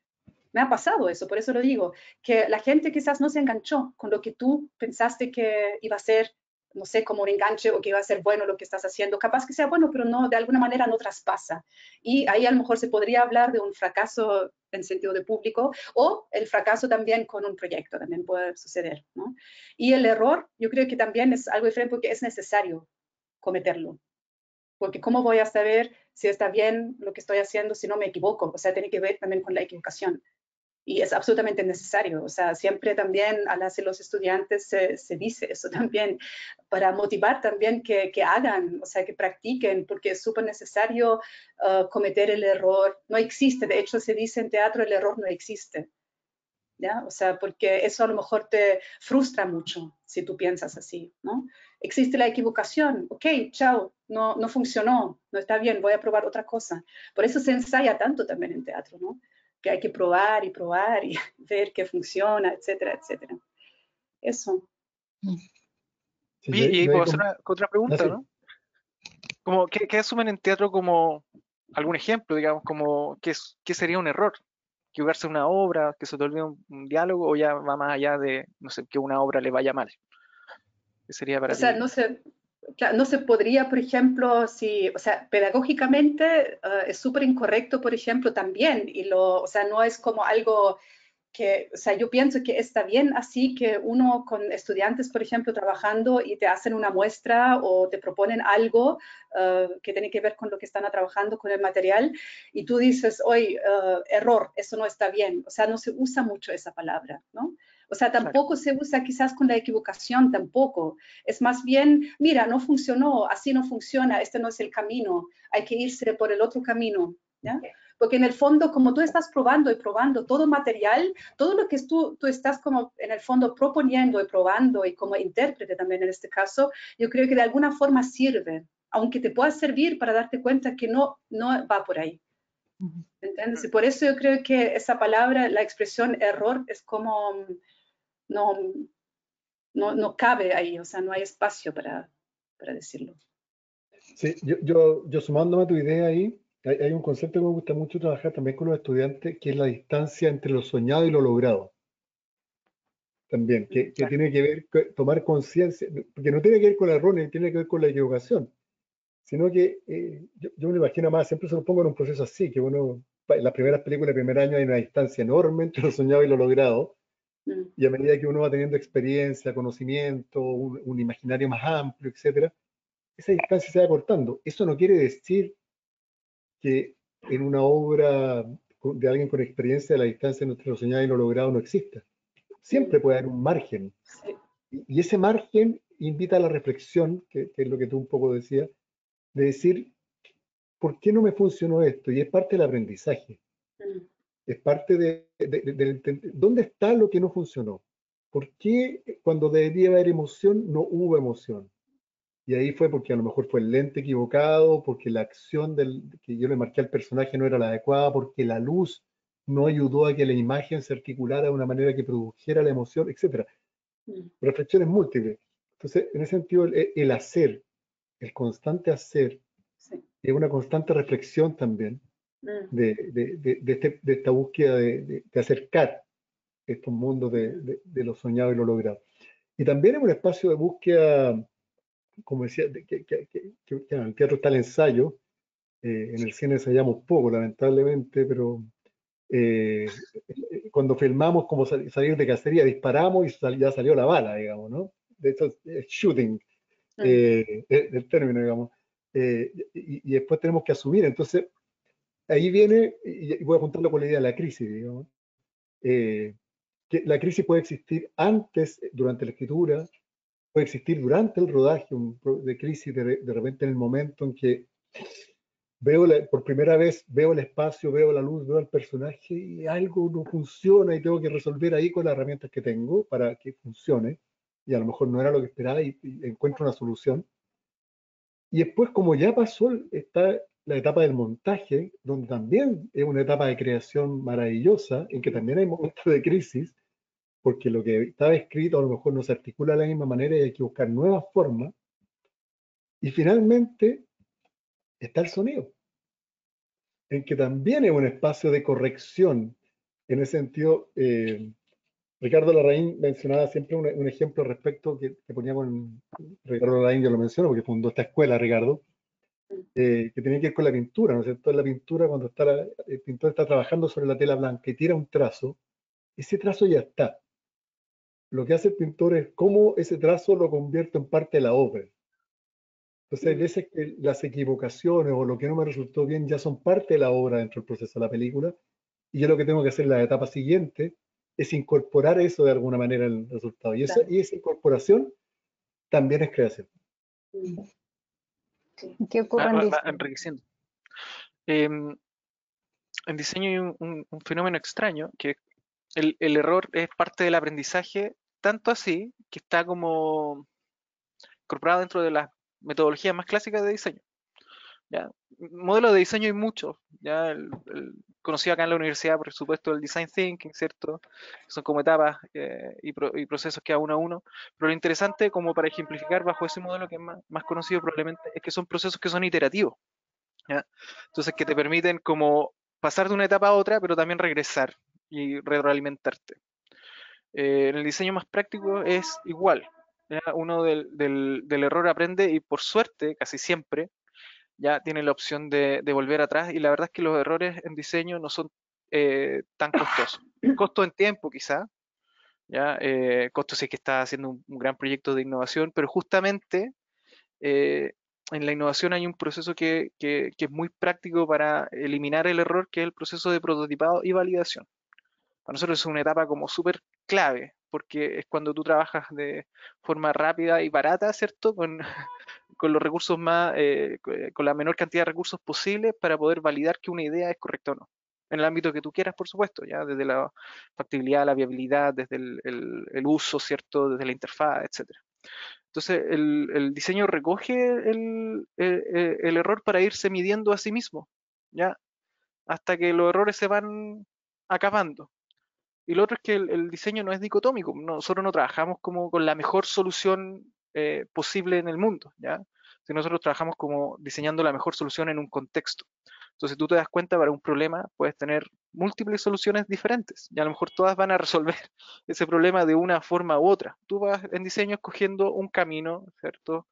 me ha pasado eso, por eso lo digo, que la gente quizás no se enganchó con lo que tú pensaste que iba a ser, no sé, como un enganche, o que iba a ser bueno lo que estás haciendo. Capaz que sea bueno, pero no, de alguna manera no traspasa. Y ahí a lo mejor se podría hablar de un fracaso en sentido de público, o el fracaso también con un proyecto, también puede suceder, ¿no? Y el error, yo creo que también es algo diferente, porque es necesario cometerlo. Porque ¿cómo voy a saber si está bien lo que estoy haciendo si no me equivoco? O sea, tiene que ver también con la equivocación. Y es absolutamente necesario. O sea, siempre también a los estudiantes se dice eso también, para motivar también que hagan, o sea, que practiquen, porque es súper necesario cometer el error. No existe, de hecho se dice en teatro, el error no existe, ¿ya? O sea, porque eso a lo mejor te frustra mucho si tú piensas así, ¿no? Existe la equivocación, ok, chao, no funcionó, no está bien, voy a probar otra cosa. Por eso se ensaya tanto también en teatro, ¿no? Que hay que probar y probar y ver que funciona, etcétera, etcétera. Eso. Sí, Y puedo hacer otra pregunta, sí. ¿no? Como, ¿qué asumen en teatro como algún ejemplo, digamos, como qué sería un error? ¿Equivocarse en una obra, que se te olvide un diálogo, o ya va más allá de, no sé, que una obra le vaya mal? ¿Qué sería para O sea, ti? no se podría, por ejemplo, si, o sea, pedagógicamente es súper incorrecto, por ejemplo, también, o sea, no es como algo que, o sea, yo pienso que está bien así, que uno con estudiantes, por ejemplo, trabajando y te hacen una muestra o te proponen algo que tiene que ver con lo que están trabajando, con el material, y tú dices, oye, error, eso no está bien. O sea, no se usa mucho esa palabra, ¿no? O sea, tampoco se usa quizás con la equivocación, tampoco. Es más bien, mira, no funcionó, así no funciona, este no es el camino, hay que irse por el otro camino, ¿ya? Porque en el fondo, como tú estás probando y probando todo material, todo lo que tú estás como en el fondo proponiendo y probando y como intérprete también en este caso, yo creo que de alguna forma sirve, aunque te pueda servir para darte cuenta que no va por ahí. ¿Entiendes? Y por eso yo creo que esa palabra, la expresión error, es como no cabe ahí, o sea, no hay espacio para decirlo. Sí, yo sumándome a tu idea ahí, hay un concepto que me gusta mucho trabajar también con los estudiantes, que es la distancia entre lo soñado y lo logrado. También, que tiene que ver con tomar conciencia, porque no tiene que ver con el error, ni tiene que ver con la equivocación, sino que yo me imagino más, siempre se lo pongo en un proceso así, que uno, en las primeras películas del primer año hay una distancia enorme entre lo soñado y lo logrado, y a medida que uno va teniendo experiencia, conocimiento, un imaginario más amplio, etcétera, esa distancia se va cortando. Eso no quiere decir que en una obra de alguien con experiencia la distancia entre lo soñado y lo logrado no exista. Siempre puede haber un margen. Sí. Y ese margen invita a la reflexión, que es lo que tú un poco decías, de decir, ¿por qué no me funcionó esto? Y es parte del aprendizaje. Es parte ¿dónde está lo que no funcionó? ¿Por qué cuando debería haber emoción no hubo emoción? Y ahí fue porque a lo mejor fue el lente equivocado, porque la acción que yo le marqué al personaje no era la adecuada, porque la luz no ayudó a que la imagen se articulara de una manera que produjera la emoción, etc. Reflexiones múltiples. Entonces, en ese sentido, el hacer, el constante hacer, Sí. es una constante reflexión también de esta búsqueda de acercar estos mundos de lo soñado y lo logrado. Y también es un espacio de búsqueda, como decía, que en el teatro está el ensayo, en el cine ensayamos poco, lamentablemente, pero cuando filmamos como salir de cacería, disparamos y ya salió la bala, digamos, ¿no? De hecho, es shooting, el término, digamos. Y después tenemos que asumir. Entonces, ahí viene, y voy a apuntarlo con la idea de la crisis, digamos, que la crisis puede existir antes, durante la escritura, puede existir durante el rodaje, de crisis de repente en el momento en que por primera vez veo el espacio, veo la luz, veo el personaje y algo no funciona y tengo que resolver ahí con las herramientas que tengo para que funcione. Y a lo mejor no era lo que esperaba y encuentro una solución. Y después, como ya pasó, está la etapa del montaje, donde también es una etapa de creación maravillosa, en que también hay momentos de crisis, porque lo que estaba escrito a lo mejor no se articula de la misma manera y hay que buscar nuevas formas. Y finalmente está el sonido, en que también es un espacio de corrección. En ese sentido, Ricardo Larraín mencionaba siempre un ejemplo respecto que ponía con Ricardo Larraín, yo lo menciono porque fundó esta escuela, Ricardo, que tiene que ver con la pintura, ¿no es cierto? En la pintura, cuando el pintor está trabajando sobre la tela blanca y tira un trazo, ese trazo ya está. Lo que hace el pintor es cómo ese trazo lo convierte en parte de la obra. Entonces, hay veces que las equivocaciones o lo que no me resultó bien ya son parte de la obra dentro del proceso de la película, y yo lo que tengo que hacer en la etapa siguiente es incorporar eso de alguna manera en el resultado. Y esa incorporación también es creación. ¿Qué ocurre en diseño? Enriqueciendo. En diseño hay un fenómeno extraño, que el error es parte del aprendizaje, tanto así que está como incorporado dentro de las metodologías más clásicas de diseño. ¿Ya? Modelos de diseño hay muchos, ya conocido acá en la universidad, por supuesto, el design thinking, ¿cierto? Son como etapas y procesos que a uno, pero lo interesante, como para ejemplificar bajo ese modelo que es más conocido probablemente, es que son procesos que son iterativos, ¿ya? Entonces que te permiten como pasar de una etapa a otra, pero también regresar y retroalimentarte. En el diseño más práctico es igual, ¿ya? Uno del error aprende y por suerte, casi siempre, ya tiene la opción de volver atrás, y la verdad es que los errores en diseño no son tan costosos. Costo en tiempo quizá, ya costo si es que está haciendo un gran proyecto de innovación, pero justamente en la innovación hay un proceso que es muy práctico para eliminar el error, que es el proceso de prototipado y validación. Para nosotros es una etapa como súper clave, porque es cuando tú trabajas de forma rápida y barata, ¿cierto? Con los recursos más, con la menor cantidad de recursos posible para poder validar que una idea es correcta o no. En el ámbito que tú quieras, por supuesto, ya desde la factibilidad, la viabilidad, desde el uso, ¿cierto? Desde la interfaz, etcétera. Entonces, el diseño recoge el error para irse midiendo a sí mismo, ¿ya? Hasta que los errores se van acabando. Y lo otro es que el diseño no es dicotómico. Nosotros no trabajamos como con la mejor solución posible en el mundo, ¿ya? Si nosotros trabajamos como diseñando la mejor solución en un contexto. Entonces tú te das cuenta, para un problema puedes tener múltiples soluciones diferentes y a lo mejor todas van a resolver ese problema de una forma u otra. Tú vas en diseño escogiendo un camino, ¿cierto?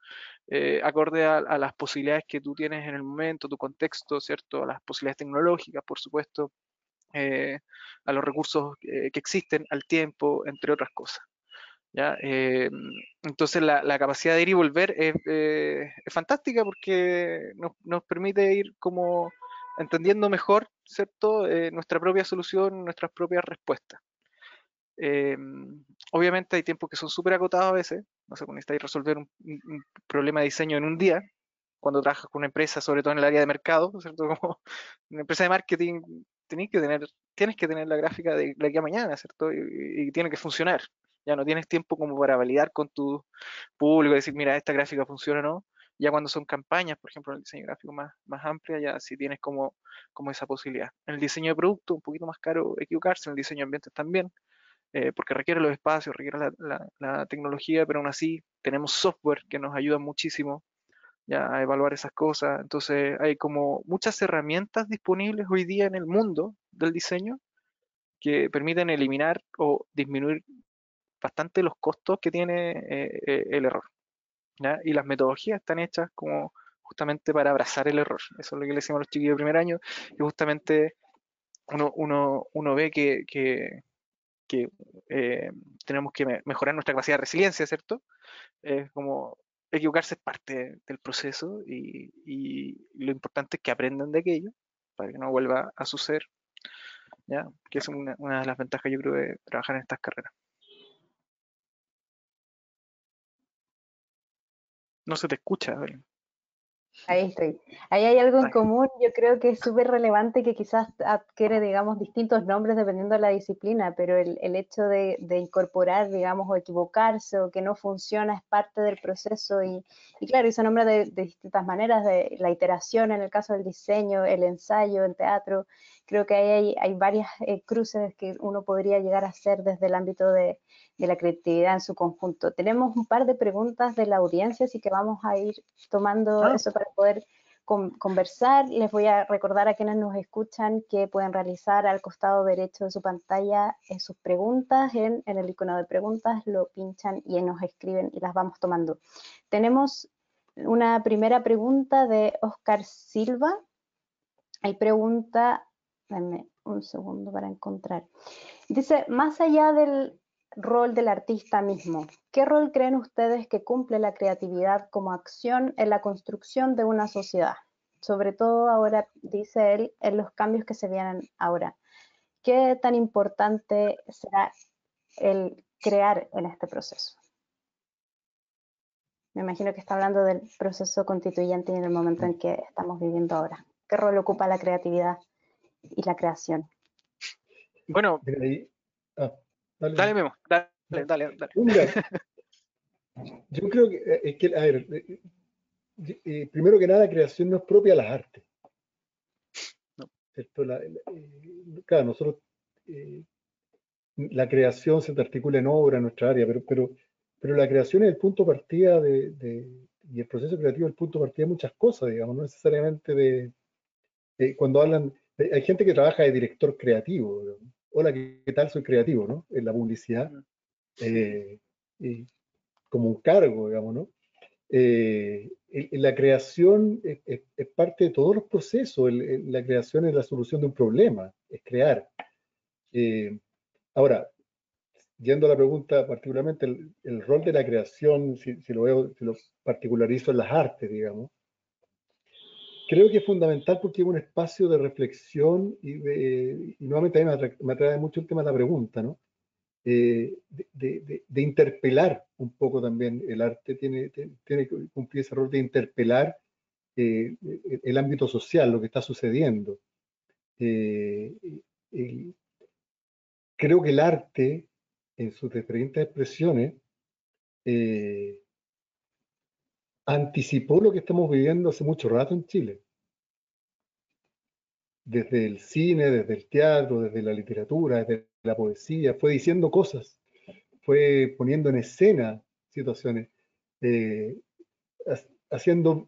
Acorde a las posibilidades que tú tienes en el momento, tu contexto, ¿cierto? A las posibilidades tecnológicas, por supuesto, a los recursos que existen, al tiempo, entre otras cosas. ¿Ya? Entonces la capacidad de ir y volver es fantástica porque nos permite ir como entendiendo mejor, ¿cierto? Nuestra propia solución, nuestras propias respuestas. Obviamente hay tiempos que son súper acotados a veces, no sé, cuando necesitáis resolver un problema de diseño en un día, cuando trabajas con una empresa, sobre todo en el área de mercado, ¿cierto? Como una empresa de marketing, tienes que tener la gráfica de aquí a mañana, ¿cierto? Y tiene que funcionar. Ya no tienes tiempo como para validar con tu público, decir, mira, esta gráfica funciona o no. Ya cuando son campañas, por ejemplo, en el diseño gráfico más amplia, ya sí tienes como esa posibilidad. En el diseño de producto, un poquito más caro equivocarse, en el diseño de ambientes también, porque requiere los espacios, requiere la tecnología, pero aún así tenemos software que nos ayuda muchísimo ya a evaluar esas cosas. Entonces hay como muchas herramientas disponibles hoy día en el mundo del diseño que permiten eliminar o disminuir bastante los costos que tiene el error, ¿ya? Y las metodologías están hechas como justamente para abrazar el error. Eso es lo que le decimos a los chiquillos de primer año, y justamente uno ve que tenemos que mejorar nuestra capacidad de resiliencia, ¿cierto? Como equivocarse es parte del proceso y lo importante es que aprendan de aquello para que no vuelva a suceder, ¿ya? Que es una de las ventajas, yo creo, de trabajar en estas carreras. No se te escucha, Belén. Ahí estoy. Ahí hay algo en común, yo creo que es súper relevante, que quizás adquiere, digamos, distintos nombres dependiendo de la disciplina, pero el hecho de incorporar, digamos, o equivocarse o que no funciona es parte del proceso y claro, y se nombra de distintas maneras, de la iteración en el caso del diseño, el ensayo en teatro. Creo que ahí hay varias cruces que uno podría llegar a hacer desde el ámbito de la creatividad en su conjunto. Tenemos un par de preguntas de la audiencia, así que vamos a ir tomando eso para poder conversar. Les voy a recordar a quienes nos escuchan que pueden realizar al costado derecho de su pantalla sus preguntas en el icono de preguntas, lo pinchan y nos escriben y las vamos tomando. Tenemos una primera pregunta de Oscar Silva. Hay pregunta, denme un segundo para encontrar. Dice, más allá del rol del artista mismo, ¿qué rol creen ustedes que cumple la creatividad como acción en la construcción de una sociedad? Sobre todo ahora, dice él, en los cambios que se vienen ahora. ¿Qué tan importante será el crear en este proceso? Me imagino que está hablando del proceso constituyente y en el momento en que estamos viviendo ahora. ¿Qué rol ocupa la creatividad y la creación? Bueno, dale, Memo, dale. Mira, yo creo que, es que, a ver, primero que nada, creación no es propia de las artes. No. ¿Cierto? Claro, nosotros, la creación se te articula en obra en nuestra área, pero la creación es el punto de partida y el proceso creativo es el punto de partida de muchas cosas, digamos, no necesariamente cuando hablan, hay gente que trabaja de director creativo, digamos. Hola, ¿qué tal? Soy creativo, ¿no? En la publicidad, como un cargo, digamos, ¿no? La creación es parte de todos los procesos, la creación es la solución de un problema, es crear. Ahora, yendo a la pregunta, particularmente el rol de la creación, si lo particularizo en las artes, digamos, creo que es fundamental porque es un espacio de reflexión y nuevamente a mí me atrae mucho el tema de la pregunta, ¿no? de interpelar un poco también. El arte tiene que cumplir ese rol de interpelar el ámbito social, lo que está sucediendo. Creo que el arte, en sus diferentes expresiones, anticipó lo que estamos viviendo hace mucho rato en Chile. Desde el cine, desde el teatro, desde la literatura, desde la poesía, fue diciendo cosas, fue poniendo en escena situaciones, haciendo,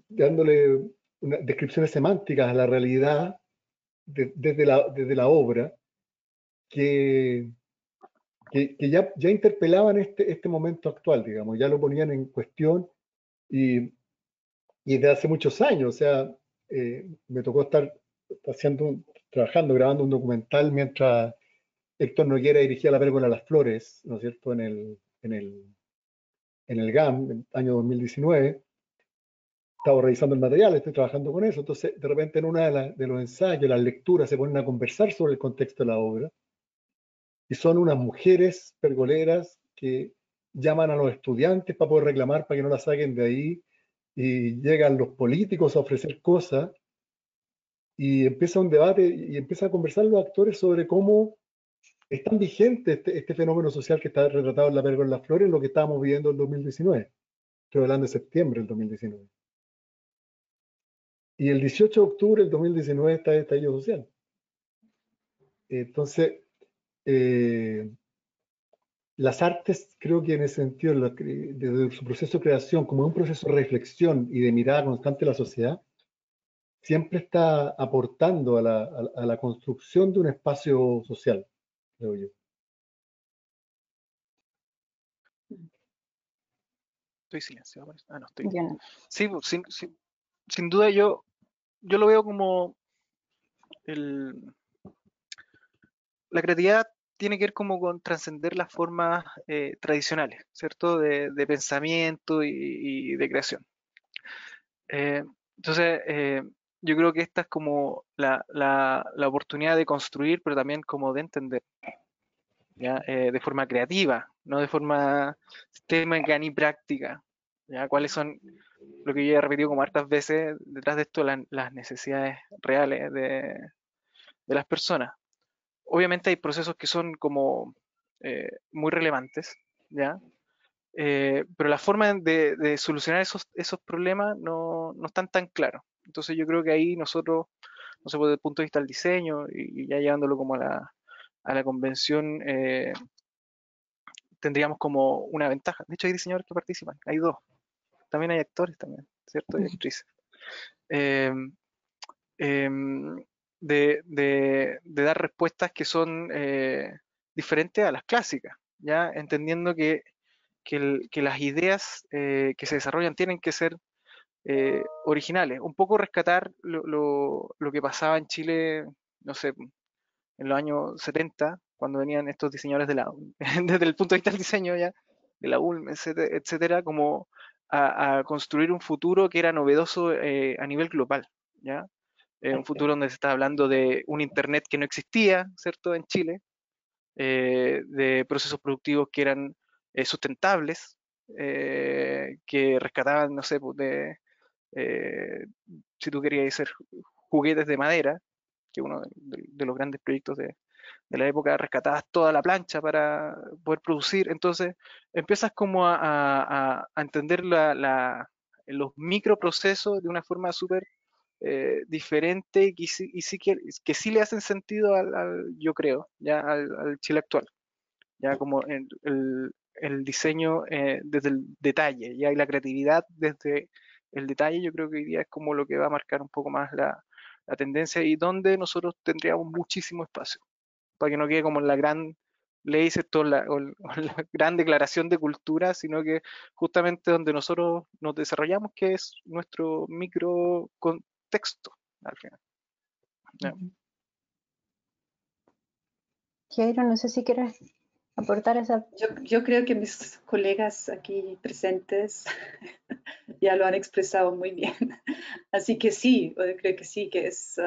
dándole descripciones semánticas a la realidad desde la obra, que ya interpelaban este momento actual, digamos, ya lo ponían en cuestión y desde hace muchos años. O sea, me tocó estar trabajando, grabando un documental mientras Héctor Noguera dirigía La Pérgola de las Flores, ¿no es cierto?, en el GAM, en el año 2019. Estaba revisando el material, estoy trabajando con eso. Entonces, de repente, en una de los ensayos, las lecturas, se ponen a conversar sobre el contexto de la obra. Y son unas mujeres pergoleras que llaman a los estudiantes para poder reclamar, para que no la saquen de ahí. Y llegan los políticos a ofrecer cosas. Y empieza un debate y empiezan a conversar los actores sobre cómo es tan vigente este fenómeno social que está retratado en La Pérgola de las Flores, lo que estábamos viviendo en 2019. Estoy hablando de septiembre del 2019. Y el 18 de octubre del 2019 está el estallido social. Entonces, las artes, creo que en ese sentido, desde su proceso de creación, como un proceso de reflexión y de mirada constante de la sociedad, siempre está aportando a la construcción de un espacio social, creo yo. Estoy silenciado. Ah, no, estoy. Yo no. Sí, pues, sin duda yo lo veo como la creatividad tiene que ver como con trascender las formas tradicionales, ¿cierto? De pensamiento y de creación. Entonces, yo creo que esta es como la oportunidad de construir, pero también como de entender, ¿ya? De forma creativa, no de forma sistémica ni práctica, ¿ya? ¿Cuáles son, lo que yo he repetido como hartas veces, detrás de esto las necesidades reales de las personas? Obviamente hay procesos que son como muy relevantes, ¿ya? Pero la forma de solucionar esos problemas no están tan claros. Entonces yo creo que ahí nosotros, no sé, desde el punto de vista del diseño y ya llevándolo como a la convención, tendríamos como una ventaja. De hecho hay diseñadores que participan, hay dos. También hay actores también, ¿cierto? Y actrices. Eh, em, de dar respuestas que son diferentes a las clásicas, ¿ya? Entendiendo que las ideas que se desarrollan tienen que ser originales. Un poco rescatar lo que pasaba en Chile, no sé, en los años 70, cuando venían estos diseñadores desde el punto de vista del diseño ya, de la ULM, etcétera, como a construir un futuro que era novedoso a nivel global, ¿ya? Un futuro donde se está hablando de un Internet que no existía, ¿cierto?, en Chile, de procesos productivos que eran sustentables, que rescataban, no sé, pues, si tú querías hacer juguetes de madera, que uno de los grandes proyectos de la época, rescatabas toda la plancha para poder producir. Entonces empiezas como a entender los microprocesos de una forma súper diferente y sí que sí le hacen sentido yo creo, ya al Chile actual, ya como el diseño desde el detalle, ya, y la creatividad desde el detalle. Yo creo que hoy día es como lo que va a marcar un poco más la tendencia y donde nosotros tendríamos muchísimo espacio, para que no quede como la gran ley, ¿cierto? O la gran declaración de cultura, sino que justamente donde nosotros nos desarrollamos, que es nuestro micro contexto, al final. ¿Ya? Jairo, no sé si quieres aportar esa. Yo creo que mis colegas aquí presentes ya lo han expresado muy bien. Así que sí, creo que sí, que es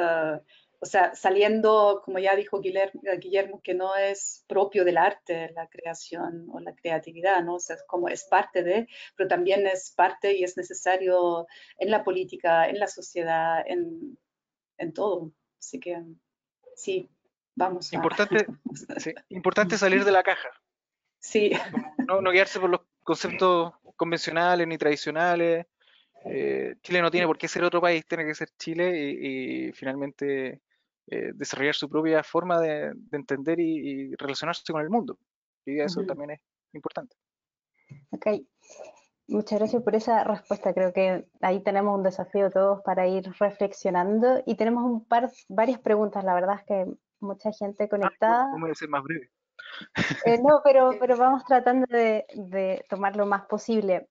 o sea, saliendo, como ya dijo Guillermo, que no es propio del arte la creación o la creatividad, ¿no? O sea, como es parte de, pero también es parte y es necesario en la política, en la sociedad, en todo. Así que sí, vamos a... Importante, sí, importante salir de la caja, Sí, como no guiarse por los conceptos convencionales ni tradicionales. Chile no tiene por qué ser otro país, tiene que ser Chile y finalmente desarrollar su propia forma de entender y relacionarse con el mundo. Y eso también es importante. Ok, muchas gracias por esa respuesta. Creo que ahí tenemos un desafío todos para ir reflexionando y tenemos varias preguntas. La verdad es que mucha gente conectada. Vamos a ser más breve. No, pero vamos tratando de tomar lo más posible.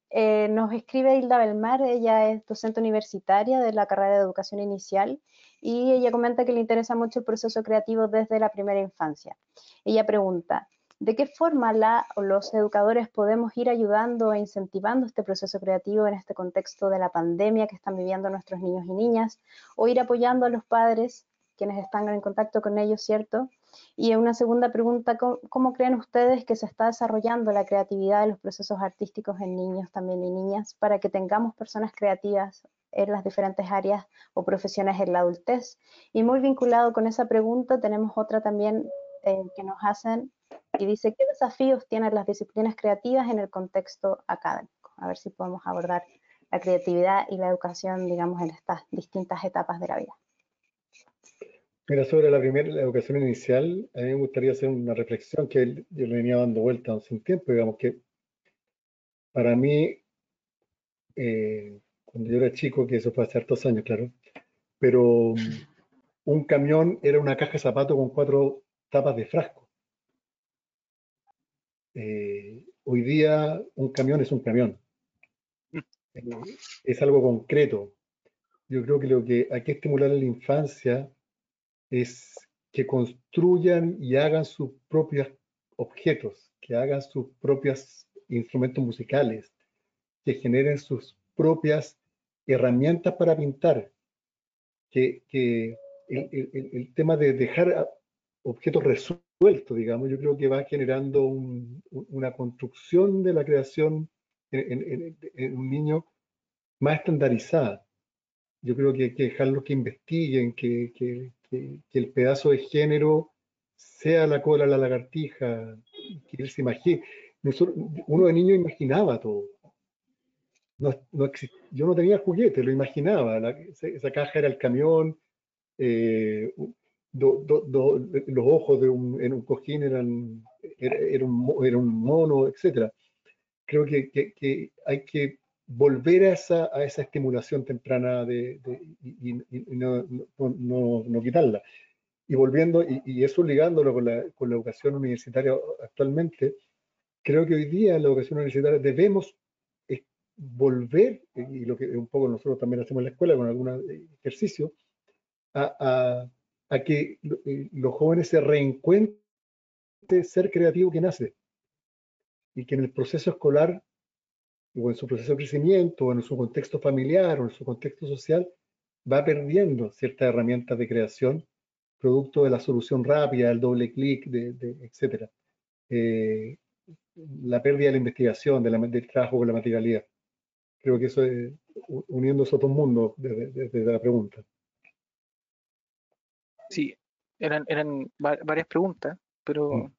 Nos escribe Hilda Belmar, ella es docente universitaria de la carrera de educación inicial y ella comenta que le interesa mucho el proceso creativo desde la primera infancia. Ella pregunta, ¿de qué forma la o los educadores podemos ir ayudando e incentivando este proceso creativo en este contexto de la pandemia que están viviendo nuestros niños y niñas? O ir apoyando a los padres, quienes están en contacto con ellos, ¿cierto? Y una segunda pregunta, ¿cómo creen ustedes que se está desarrollando la creatividad de los procesos artísticos en niños también y niñas para que tengamos personas creativas en las diferentes áreas o profesiones en la adultez? Y muy vinculado con esa pregunta tenemos otra también que nos hacen y dice, ¿qué desafíos tienen las disciplinas creativas en el contexto académico? A ver si podemos abordar la creatividad y la educación, digamos, en estas distintas etapas de la vida. Mira, sobre la educación inicial, a mí me gustaría hacer una reflexión que yo le venía dando vuelta hace un tiempo, digamos que para mí, cuando yo era chico, que eso fue hace hartos años, claro, pero un camión era una caja de zapatos con 4 tapas de frasco. Hoy día un camión es un camión, es algo concreto. Yo creo que lo que hay que estimular en la infancia es que construyan y hagan sus propios objetos, que hagan sus propios instrumentos musicales, que generen sus propias herramientas para pintar, que el tema de dejar objetos resueltos, digamos, yo creo que va generando una construcción de la creación en un niño más estandarizada. Yo creo que hay que dejarlos que investiguen, que el pedazo de género sea la cola de la lagartija, que él se imagine. Uno de niño imaginaba todo. Yo no tenía juguete, lo imaginaba. Esa caja era el camión, eh, los ojos en un cojín era un mono, etc. Creo que hay que volver a esa estimulación temprana y no quitarla. Y volviendo, y eso ligándolo con la educación universitaria actualmente, creo que hoy día en la educación universitaria debemos volver, y lo que un poco nosotros también hacemos en la escuela con algún ejercicio, a, a que los jóvenes se reencuentren ser creativo que nace y que en el proceso escolar o en su proceso de crecimiento o en su contexto familiar o en su contexto social va perdiendo ciertas herramientas de creación producto de la solución rápida, el doble clic, etcétera. Eh, la pérdida de la investigación, del trabajo con la materialidad. Creo que eso es uniendo esos dos mundos desde la pregunta. Sí, eran varias preguntas, pero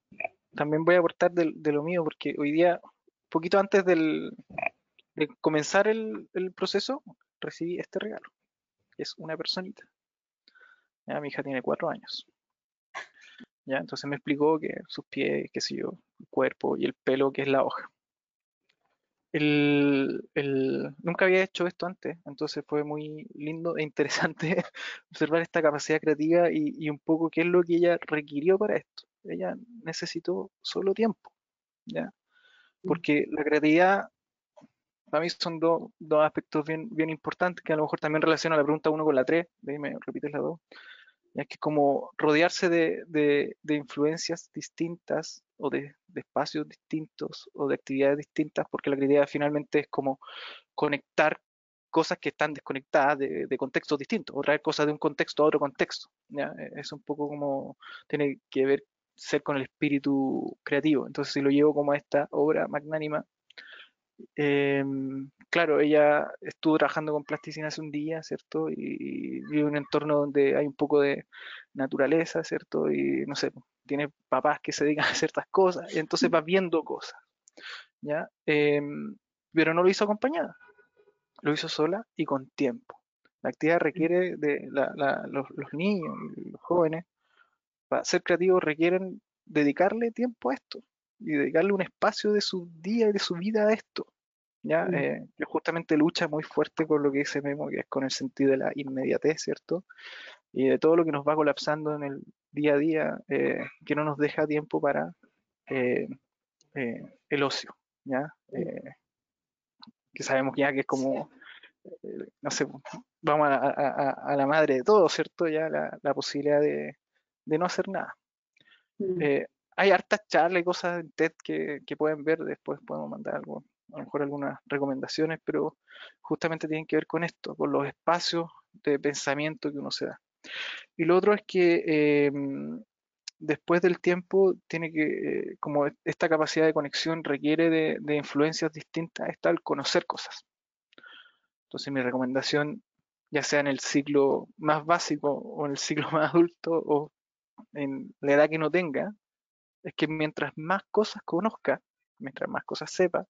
también voy a aportar de lo mío, porque hoy día, poquito antes de comenzar el proceso, recibí este regalo, que es una personita. Ya, mi hija tiene 4 años. Ya, entonces me explicó que sus pies, qué sé yo, el cuerpo y el pelo, que es la hoja. Nunca había hecho esto antes, entonces fue muy lindo e interesante observar esta capacidad creativa y un poco qué es lo que ella requirió para esto. Ella necesitó solo tiempo, ¿ya? Porque la creatividad, para mí son dos aspectos bien importantes que a lo mejor también relacionan la pregunta 1 con la 3, de ahí me repites la 2. Ya que es como rodearse de influencias distintas o de espacios distintos o de actividades distintas, porque la creatividad finalmente es como conectar cosas que están desconectadas de contextos distintos, o traer cosas de un contexto a otro contexto, ¿ya? Es un poco como, tiene que ver ser con el espíritu creativo. Entonces, si lo llevo como a esta obra magnánima, claro, ella estuvo trabajando con plasticina hace un día, ¿cierto? Y vive en un entorno donde hay un poco de naturaleza, ¿cierto? Y no sé, tiene papás que se dedican a ciertas cosas, y entonces va viendo cosas, ¿ya? Pero no lo hizo acompañada, lo hizo sola y con tiempo. La actividad requiere de los niños y los jóvenes, para ser creativos, requieren dedicarle tiempo a esto y dedicarle un espacio de su día y de su vida a esto. ¿Ya? Que justamente lucha muy fuerte con lo que dice Memo, que es con el sentido de la inmediatez, ¿cierto? Y de todo lo que nos va colapsando en el día a día, que no nos deja tiempo para eh, el ocio, ¿ya? Que sabemos ya que es como, no sé, vamos a la madre de todo, ¿cierto? Ya la posibilidad de no hacer nada. Hay hartas charlas y cosas en TED que pueden ver, después podemos mandar algo, a lo mejor algunas recomendaciones, pero justamente tienen que ver con esto, con los espacios de pensamiento que uno se da. Y lo otro es que después del tiempo tiene que, como esta capacidad de conexión requiere de influencias distintas, está el conocer cosas. Entonces mi recomendación, ya sea en el ciclo más básico o en el ciclo más adulto o en la edad que no tenga, es que mientras más cosas conozca, mientras más cosas sepa,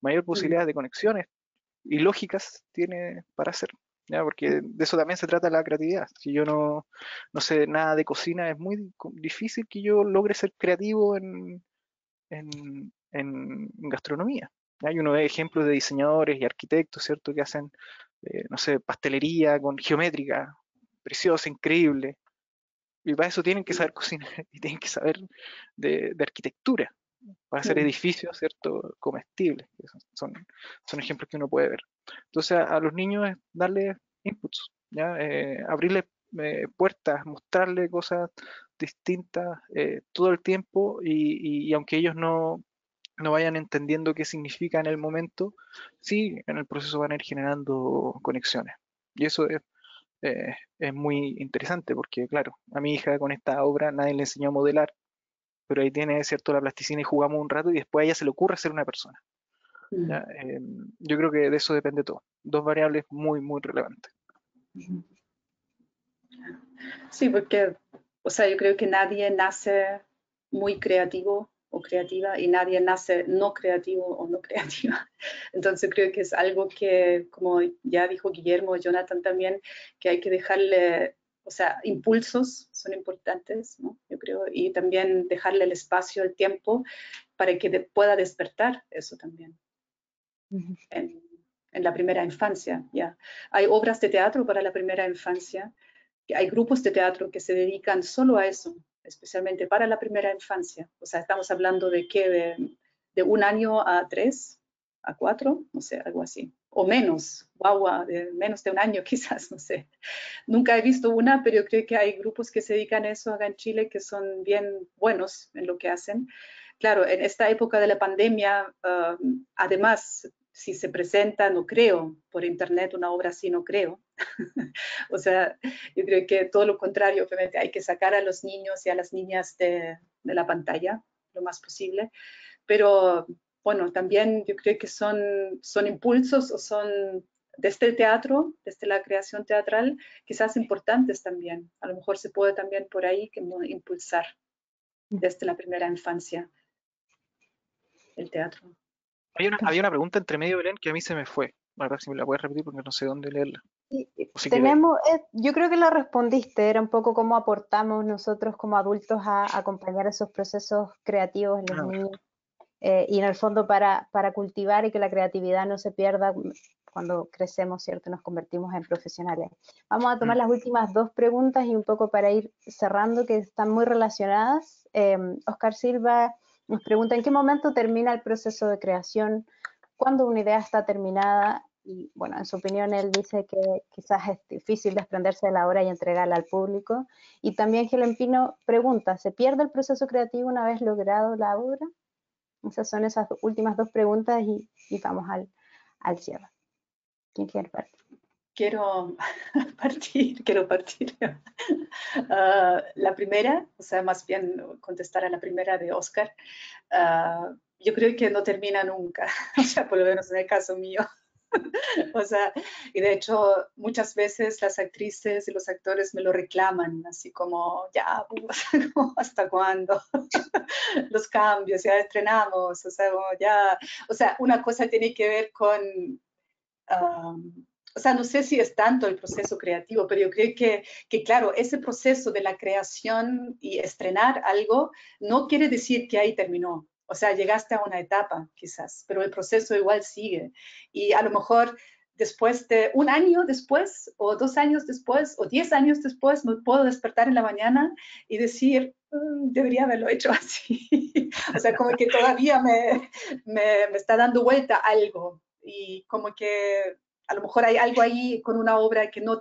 mayor posibilidad de conexiones y lógicas tiene para hacer. ¿Ya? Porque de eso también se trata la creatividad. Si yo no sé nada de cocina, es muy difícil que yo logre ser creativo en gastronomía. ¿Ya? Y uno ve ejemplos de diseñadores y arquitectos, ¿cierto? Que hacen, no sé, pastelería con geométrica, preciosa, increíble. Y para eso tienen que saber cocinar y tienen que saber de arquitectura, para hacer edificios, ¿cierto? Comestibles. Son ejemplos que uno puede ver. Entonces a los niños es darle inputs, ¿ya? Abrirle puertas, mostrarle cosas distintas todo el tiempo y aunque ellos no vayan entendiendo qué significa en el momento, sí, en el proceso van a ir generando conexiones. Y eso es muy interesante porque, claro, a mi hija con esta obra nadie le enseñó a modelar, pero ahí tiene, ¿cierto?, la plasticina y jugamos un rato y después a ella se le ocurre ser una persona. ¿Ya? Yo creo que de eso depende todo. Dos variables muy, muy relevantes. Sí, porque, o sea, yo creo que nadie nace muy creativo o creativa y nadie nace no creativo o no creativa. Entonces creo que es algo que, como ya dijo Guillermo, Jonathan también, que hay que dejarle, o sea, impulsos son importantes, ¿no? Yo creo, y también dejarle el espacio, el tiempo, para que pueda despertar eso también. En la primera infancia, ya. Hay obras de teatro para la primera infancia, hay grupos de teatro que se dedican solo a eso, especialmente para la primera infancia. O sea, estamos hablando de qué, de 1 año a 3, a 4, no sé, algo así. O menos, guagua, de menos de 1 año quizás, no sé. Nunca he visto una, pero yo creo que hay grupos que se dedican a eso acá en Chile que son bien buenos en lo que hacen. Claro, en esta época de la pandemia, además, si se presenta, no creo, por internet una obra así, no creo. O sea, yo creo que todo lo contrario, obviamente hay que sacar a los niños y a las niñas de la pantalla lo más posible, pero bueno, también yo creo que son impulsos o son desde el teatro, desde la creación teatral, quizás importantes también. A lo mejor se puede también por ahí impulsar desde la primera infancia el teatro. Había una pregunta entre medio, Belén, que a mí se me fue. A ver si me la puedes repetir porque no sé dónde leerla. Si tenemos, yo creo que la respondiste, era un poco cómo aportamos nosotros como adultos a acompañar esos procesos creativos en los niños y en el fondo para cultivar y que la creatividad no se pierda cuando crecemos, ¿cierto? Nos convertimos en profesionales. Vamos a tomar las últimas 2 preguntas y un poco para ir cerrando que están muy relacionadas. Oscar Silva nos pregunta, ¿en qué momento termina el proceso de creación? ¿Cuándo una idea está terminada? Y bueno, en su opinión él dice que quizás es difícil desprenderse de la obra y entregarla al público. Y también Helen Pino pregunta, ¿se pierde el proceso creativo una vez logrado la obra? Esas son esas últimas 2 preguntas y vamos al cierre. ¿Quién quiere partir? Quiero partir. La primera, o sea, más bien contestar a la primera de Oscar. Yo creo que no termina nunca, o sea, por lo menos en el caso mío. O sea, y de hecho muchas veces las actrices y los actores me lo reclaman, así como, ya, pues, como, ¿hasta cuándo? Los cambios, ya estrenamos, o sea, como ya, o sea, una cosa tiene que ver con, o sea, no sé si es tanto el proceso creativo, pero yo creo que, claro, ese proceso de la creación y estrenar algo no quiere decir que ahí terminó. O sea, llegaste a una etapa quizás, pero el proceso igual sigue. Y a lo mejor después de un año después, o 2 años después, o 10 años después, me puedo despertar en la mañana y decir, debería haberlo hecho así. O sea, como que todavía me está dando vuelta algo. Y como que a lo mejor hay algo ahí con una obra que no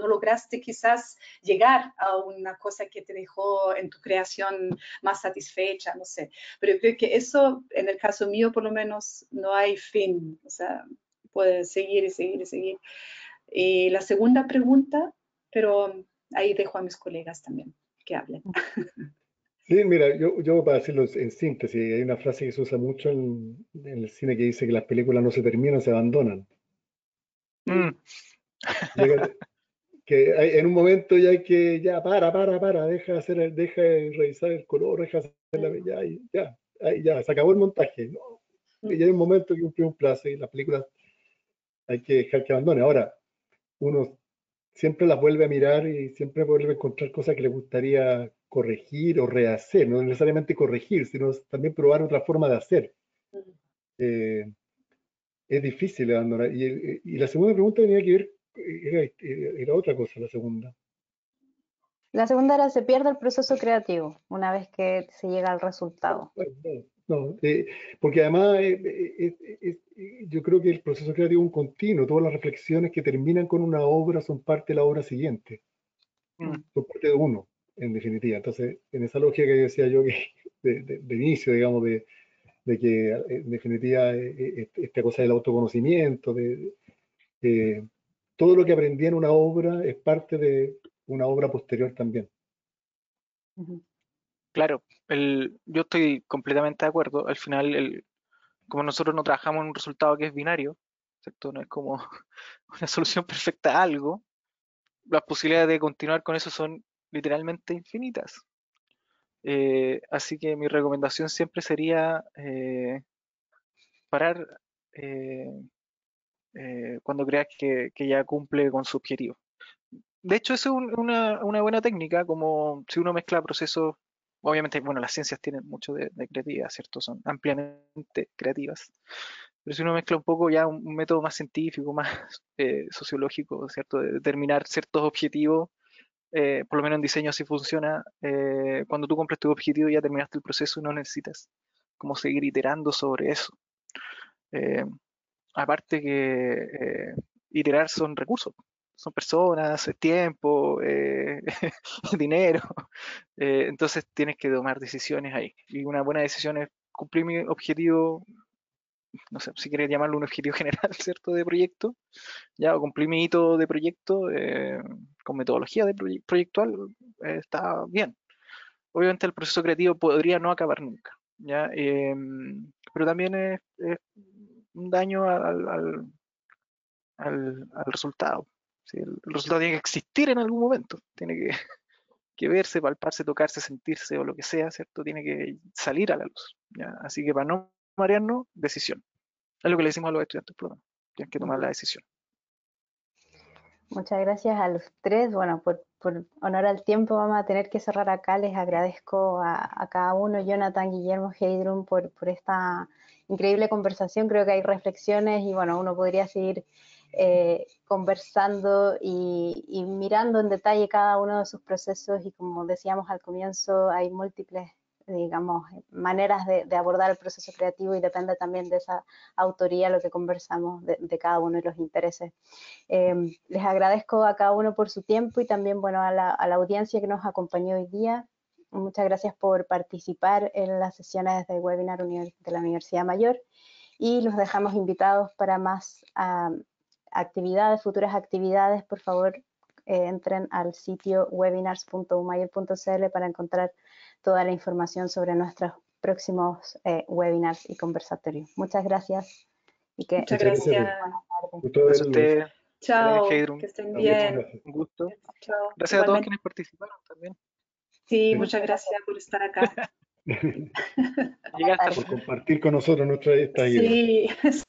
lograste quizás llegar a una cosa que te dejó en tu creación más satisfecha, no sé. Pero yo creo que eso, en el caso mío por lo menos, no hay fin. O sea, puede seguir y seguir y seguir. Y la segunda pregunta, pero ahí dejo a mis colegas también que hablen. Sí, mira, yo para decirlo en síntesis, hay una frase que se usa mucho en el cine que dice que las películas no se terminan, se abandonan. Mm, Llega- que en un momento ya hay que, ya, deja de revisar el color, deja de hacer ya, se acabó el montaje, ¿no? Y ya hay un momento que cumple un plazo y las películas hay que dejar que abandone. Ahora, uno siempre las vuelve a mirar y siempre vuelve a encontrar cosas que le gustaría corregir o rehacer, no necesariamente corregir, sino también probar otra forma de hacer. Eh, es difícil abandonar. Y la segunda pregunta tenía que ver, era otra cosa, la segunda. La segunda era, se pierde el proceso creativo una vez que se llega al resultado. Bueno, no, porque además yo creo que el proceso creativo es un continuo, todas las reflexiones que terminan con una obra son parte de la obra siguiente, mm, son parte de uno, en definitiva. Entonces, en esa lógica que decía yo que de inicio, digamos, de que en definitiva esta cosa del autoconocimiento, todo lo que aprendí en una obra es parte de una obra posterior también. Ujú. claro, yo estoy completamente de acuerdo. Al final, como nosotros no trabajamos en un resultado que es binario, ¿cierto? No es como una solución perfecta a algo, las posibilidades de continuar con eso son literalmente infinitas. Así que mi recomendación siempre sería parar eh, cuando creas que ya cumple con su objetivo. De hecho, eso es una buena técnica, como si uno mezcla procesos, obviamente, bueno, las ciencias tienen mucho de creatividad, ¿cierto? Son ampliamente creativas. Pero si uno mezcla un poco ya un método más científico, más sociológico, ¿cierto? De determinar ciertos objetivos, por lo menos en diseño así funciona. Cuando tú cumples tu objetivo ya terminaste el proceso y no necesitas como seguir iterando sobre eso. Eh, Aparte que iterar son recursos, son personas, es tiempo, dinero, entonces tienes que tomar decisiones ahí. Y una buena decisión es cumplir mi objetivo, no sé, si quieres llamarlo un objetivo general, ¿cierto? De proyecto, ya, o cumplir mi hito de proyecto con metodología de proyectual, está bien. Obviamente el proceso creativo podría no acabar nunca, ¿ya? Pero también es un daño al resultado. ¿Sí? El resultado tiene que existir en algún momento, tiene que verse, palparse, tocarse, sentirse o lo que sea, ¿cierto? Tiene que salir a la luz. ¿Ya? Así que para no marearnos, decisión. Es lo que le decimos a los estudiantes, por lo menos. Tienen que tomar la decisión. Muchas gracias a los tres. Bueno, por honor al tiempo vamos a tener que cerrar acá. Les agradezco a cada uno, Jonathan, Guillermo, Heidrun, por esta increíble conversación. Creo que hay reflexiones y bueno, uno podría seguir conversando y mirando en detalle cada uno de sus procesos y como decíamos al comienzo, hay múltiples, digamos, maneras de abordar el proceso creativo y depende también de esa autoría lo que conversamos de cada uno de los intereses. Les agradezco a cada uno por su tiempo y también, bueno, a la audiencia que nos acompañó hoy día. Muchas gracias por participar en las sesiones del webinar de la Universidad Mayor y los dejamos invitados para más actividades, futuras actividades, por favor, entren al sitio webinars.umayer.cl para encontrar toda la información sobre nuestros próximos webinars y conversatorios. Muchas gracias. Y que Muchas gracias. Gracias a ustedes. Chao, Heidrun. que estén bien. Un gusto. Chao. Gracias a todos quienes participaron también. Sí, muchas gracias por estar acá. Por compartir con nosotros nuestra esta idea. Sí.